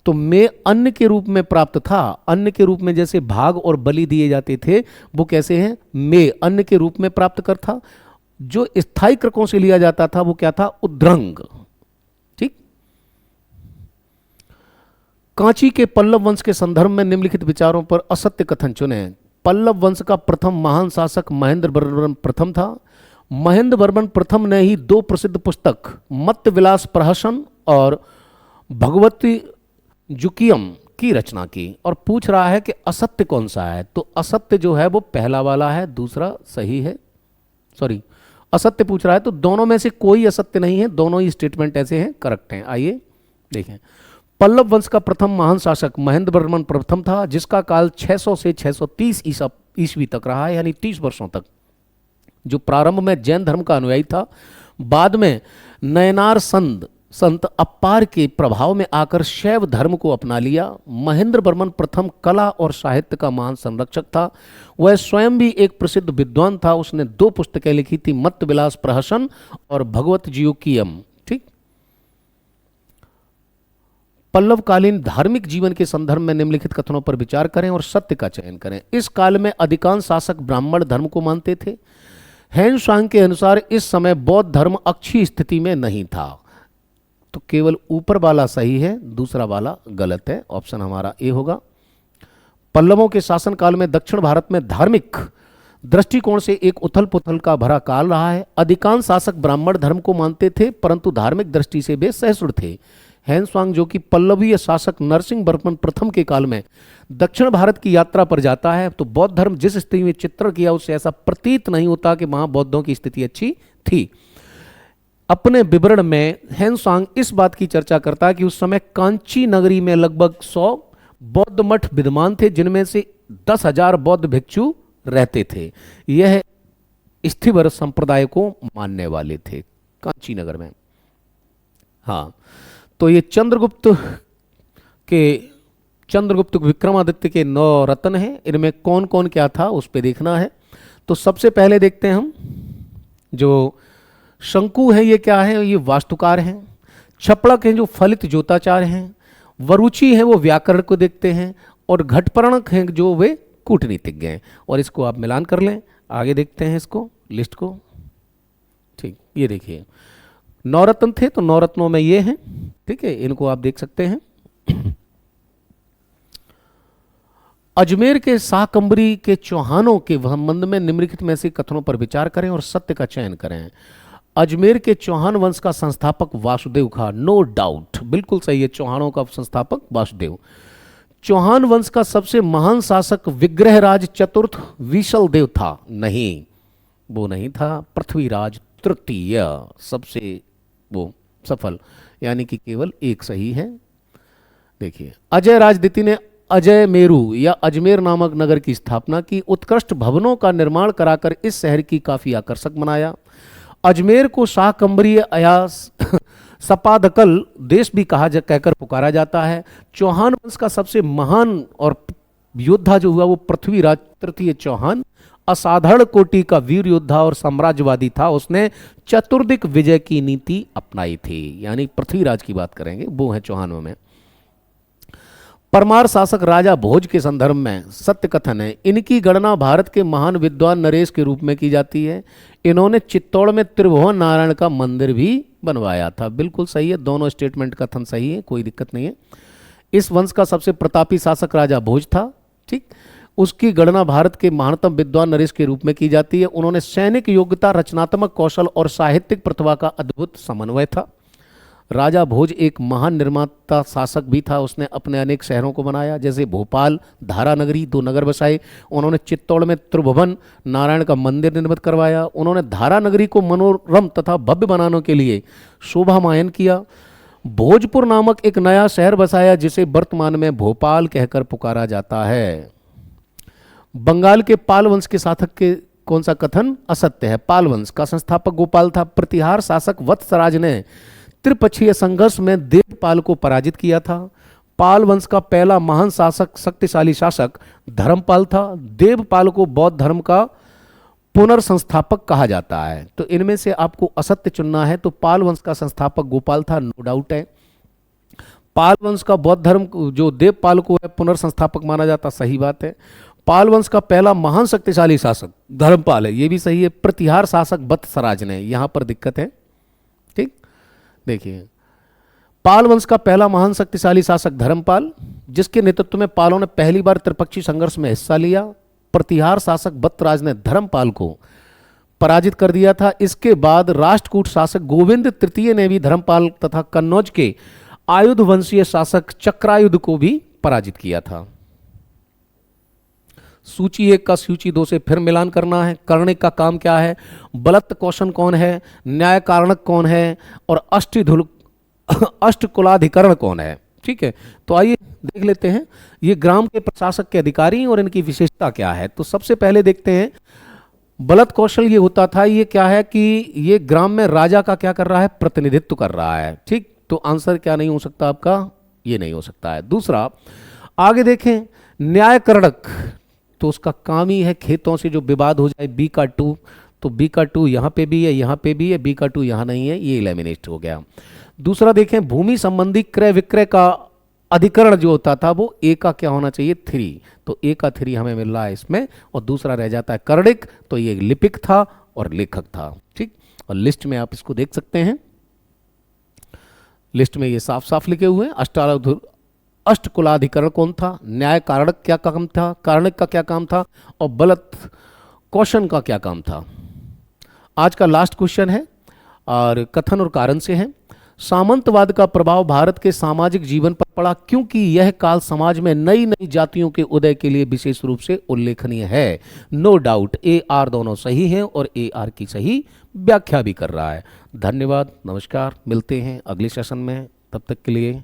S1: तो में अन्न के रूप में प्राप्त था। अन्न के रूप में जैसे भाग और बलि दिए जाते थे वो कैसे हैं? में अन्न के रूप में प्राप्त कर था। जो स्थायी कृषकों से लिया जाता था वो क्या था? उद्रंग। ठीक। कांची के पल्लव वंश के संदर्भ में निम्नलिखित विचारों पर असत्य कथन चुने। पल्लव वंश का प्रथम महान शासक महेंद्र वर्मन प्रथम था। महेंद्र वर्मन प्रथम ने ही दो प्रसिद्ध पुस्तक मत्त विलास प्रहसन और भगवती जुकियम की रचना की। और पूछ रहा है कि असत्य कौन सा है, तो असत्य जो है वो पहला वाला है, दूसरा सही है। सॉरी, असत्य पूछ रहा है, तो दोनों में से कोई असत्य नहीं है, दोनों ही स्टेटमेंट ऐसे हैं, करेक्ट हैं। आइए देखें। पल्लव वंश का प्रथम महान शासक महेंद्र वर्मन प्रथम था, जिसका काल 600 से 630 ईस्वी तक रहा है, यानी 30 वर्षों तक, जो प्रारंभ में जैन धर्म का अनुयायी था। बाद में नयनार संत अप्पार के प्रभाव में आकर शैव धर्म को अपना लिया। महेंद्र वर्मन प्रथम कला और साहित्य का महान संरक्षक था। वह स्वयं भी एक प्रसिद्ध विद्वान था। उसने दो पुस्तकें लिखी थी, मत्त विलास प्रहसन और भगवत ज्योतियम। ठीक। पल्लवकालीन धार्मिक जीवन के संदर्भ में निम्नलिखित कथनों पर विचार करें और सत्य का चयन करें। इस काल में अधिकांश शासक ब्राह्मण धर्म को मानते थे। हेन सांग के अनुसार इस समय बौद्ध धर्म अच्छी स्थिति में नहीं था। तो केवल ऊपर वाला सही है, दूसरा वाला गलत है। ऑप्शन हमारा ए होगा। पल्लवों के शासनकाल में दक्षिण भारत में धार्मिक दृष्टिकोण से एक उथल पुथल का भरा काल रहा है। अधिकांश शासक ब्राह्मण धर्म को मानते थे, परंतु धार्मिक दृष्टि से वे सहिष्णु थे। हेनस्वांग, जो कि पल्लवीय शासक नरसिंह वर्मन प्रथम के काल में दक्षिण भारत की यात्रा पर जाता है, तो बौद्ध धर्म जिस स्थिति में चित्रण किया उससे ऐसा प्रतीत नहीं होता कि वहां बौद्धों की स्थिति अच्छी थी। अपने विवरण में हेनस्वांग इस बात की चर्चा करता है कि उस समय कांची नगरी में लगभग 100 बौद्ध मठ विद्यमान थे, जिनमें से 10,000 बौद्ध भिक्षु रहते थे। यह स्थिवर संप्रदाय को मानने वाले थे कांची नगर में। हाँ, तो ये चंद्रगुप्त विक्रमादित्य के 9 रत्न हैं। इनमें कौन कौन क्या था उस पर देखना है। तो सबसे पहले देखते हैं हम, जो शंकु है ये क्या है, ये वास्तुकार हैं। छपड़क हैं जो फलित ज्योताचार्य हैं। वरुचि हैं वो व्याकरण को देखते हैं। और घटपर्णक हैं जो वे कूटनीतिज्ञ हैं। और इसको आप मिलान कर लें। आगे देखते हैं इसको, लिस्ट को। ठीक, ये देखिए 9 रत्न थे, तो 9 रत्नों में ये हैं। ठीक है, इनको आप देख सकते हैं। अजमेर के शाकंबरी के चौहानों के संबंध में निम्नलिखित में से कथनों पर विचार करें और सत्य का चयन करें। अजमेर के चौहान वंश का संस्थापक वासुदेव था, नो डाउट, बिल्कुल सही है। चौहानों का संस्थापक वासुदेव। चौहान वंश का सबसे महान शासक विग्रहराज चतुर्थ विशलदेव था, नहीं, वो नहीं था। पृथ्वीराज तृतीय सबसे वो सफल, यानी कि केवल एक सही है। देखिए, अजय राज द्वितीय ने अजय मेरू या अजमेर नामक नगर की स्थापना की। उत्कृष्ट भवनों का निर्माण कराकर इस शहर की काफी आकर्षक बनाया। अजमेर को शाकंबरीय या सपादकल देश भी कहकर पुकारा जाता है। चौहान वंश का सबसे महान और योद्धा जो हुआ वो पृथ्वीराज तृतीय चौहान असाधारण कोटि का वीर योद्धा और साम्राज्यवादी था। उसने चतुर्दिक विजय की नीति अपनाई थी, यानी पृथ्वीराज की बात करेंगे, वो है चौहानों में। परमार शासक राजा भोज के संदर्भ में सत्य कथन है। इनकी गणना भारत के महान विद्वान नरेश के रूप में की जाती है। इन्होंने चित्तौड़ में त्रिभुवन नारायण का मंदिर भी बनवाया था। बिल्कुल सही है, दोनों स्टेटमेंट कथन सही है, कोई दिक्कत नहीं है। इस वंश का सबसे प्रतापी शासक राजा भोज था। ठीक, उसकी गणना भारत के महानतम विद्वान नरेश के रूप में की जाती है। उन्होंने सैनिक योग्यता, रचनात्मक कौशल और साहित्यिक प्रतिभा का अद्भुत समन्वय था। राजा भोज एक महान निर्माता शासक भी था। उसने अपने अनेक शहरों को बनाया, जैसे भोपाल, धारा नगरी, 2 नगर बसाए। उन्होंने चित्तौड़ में त्रिभुवन नारायण का मंदिर निर्मित करवाया। उन्होंने धारा नगरी को मनोरम तथा भव्य बनाने के लिए शोभामायन किया। भोजपुर नामक एक नया शहर बसाया, जिसे वर्तमान में भोपाल कहकर पुकारा जाता है। बंगाल के पाल वंश के शासक के कौन सा कथन असत्य है? पाल वंश का संस्थापक गोपाल था। प्रतिहार शासक वत्सराज ने त्रिपक्षीय संघर्ष में देवपाल को पराजित किया था। पाल वंश का पहला महान शासक, शक्तिशाली शासक धर्मपाल था। देवपाल को बौद्ध धर्म का पुनर्संस्थापक कहा जाता है। तो इनमें से आपको असत्य चुनना है। तो पाल वंश का संस्थापक गोपाल था, नो डाउट है। पाल वंश का बौद्ध धर्म जो देवपाल को है पुनर्संस्थापक माना जाता, सही बात है। पाल वंश का पहला महान शक्तिशाली शासक धर्मपाल है, ये भी सही है। प्रतिहार शासक वत्सराज ने, यहां पर दिक्कत है। ठीक, देखिए, पाल वंश का पहला महान शक्तिशाली शासक धर्मपाल, जिसके नेतृत्व में पालों ने पहली बार त्रिपक्षीय संघर्ष में हिस्सा लिया। प्रतिहार शासक वत्सराज ने धर्मपाल को पराजित कर दिया था। इसके बाद राष्ट्रकूट शासक गोविंद तृतीय ने भी धर्मपाल तथा कन्नौज के आयुध वंशीय शासक चक्रायुध को भी पराजित किया था। सूची 1 का सूची 2 से फिर मिलान करना है। कर्णिक का काम क्या है, बलत्त कौशन कौन है, न्याय कारणक कौन है, और अष्टकुलाधिकरण कौन है। ठीक है, तो आइए देख लेते हैं ये ग्राम के प्रशासक के अधिकारी और इनकी विशेषता क्या है। तो सबसे पहले देखते हैं बलत कौशल ये होता था, ये क्या है कि ये ग्राम में राजा का क्या कर रहा है, प्रतिनिधित्व कर रहा है। ठीक, तो आंसर क्या नहीं हो सकता आपका, ये नहीं हो सकता है। दूसरा आगे देखें, न्यायकरणक, तो उसका काम ही है खेतों से जो विवाद हो जाए, बी का 2, तो बी का 2 यहाँ पे भी है, यहाँ पे भी है, बी का 2 यहाँ नहीं है, ये एलिमिनेट हो गया। दूसरा देखें, भूमि संबंधी क्रय विक्रय का अधिकरण जो होता था वो ए का क्या होना चाहिए, 3, तो ए का 3 हमें मिल रहा है इसमें। और दूसरा रह जाता है कर्णिक, तो ये लिपिक था और लेखक था। ठीक, और लिस्ट में आप इसको देख सकते हैं, लिस्ट में ये साफ साफ लिखे हुए हैं। अष्टकुलाधिकरण कौन था, न्याय कारणक क्या काम था, कार्णिक का क्या काम था, और बलत कौशन का क्या काम था। आज का लास्ट क्वेश्चन है और कथन और कारण से है। सामंतवाद का प्रभाव भारत के सामाजिक जीवन पर पड़ा क्योंकि यह काल समाज में नई नई जातियों के उदय के लिए विशेष रूप से उल्लेखनीय है। नो डाउट ए आर दोनों सही हैं और ए आर की सही व्याख्या भी कर रहा है। धन्यवाद, नमस्कार, मिलते हैं अगले सेशन में, तब तक के लिए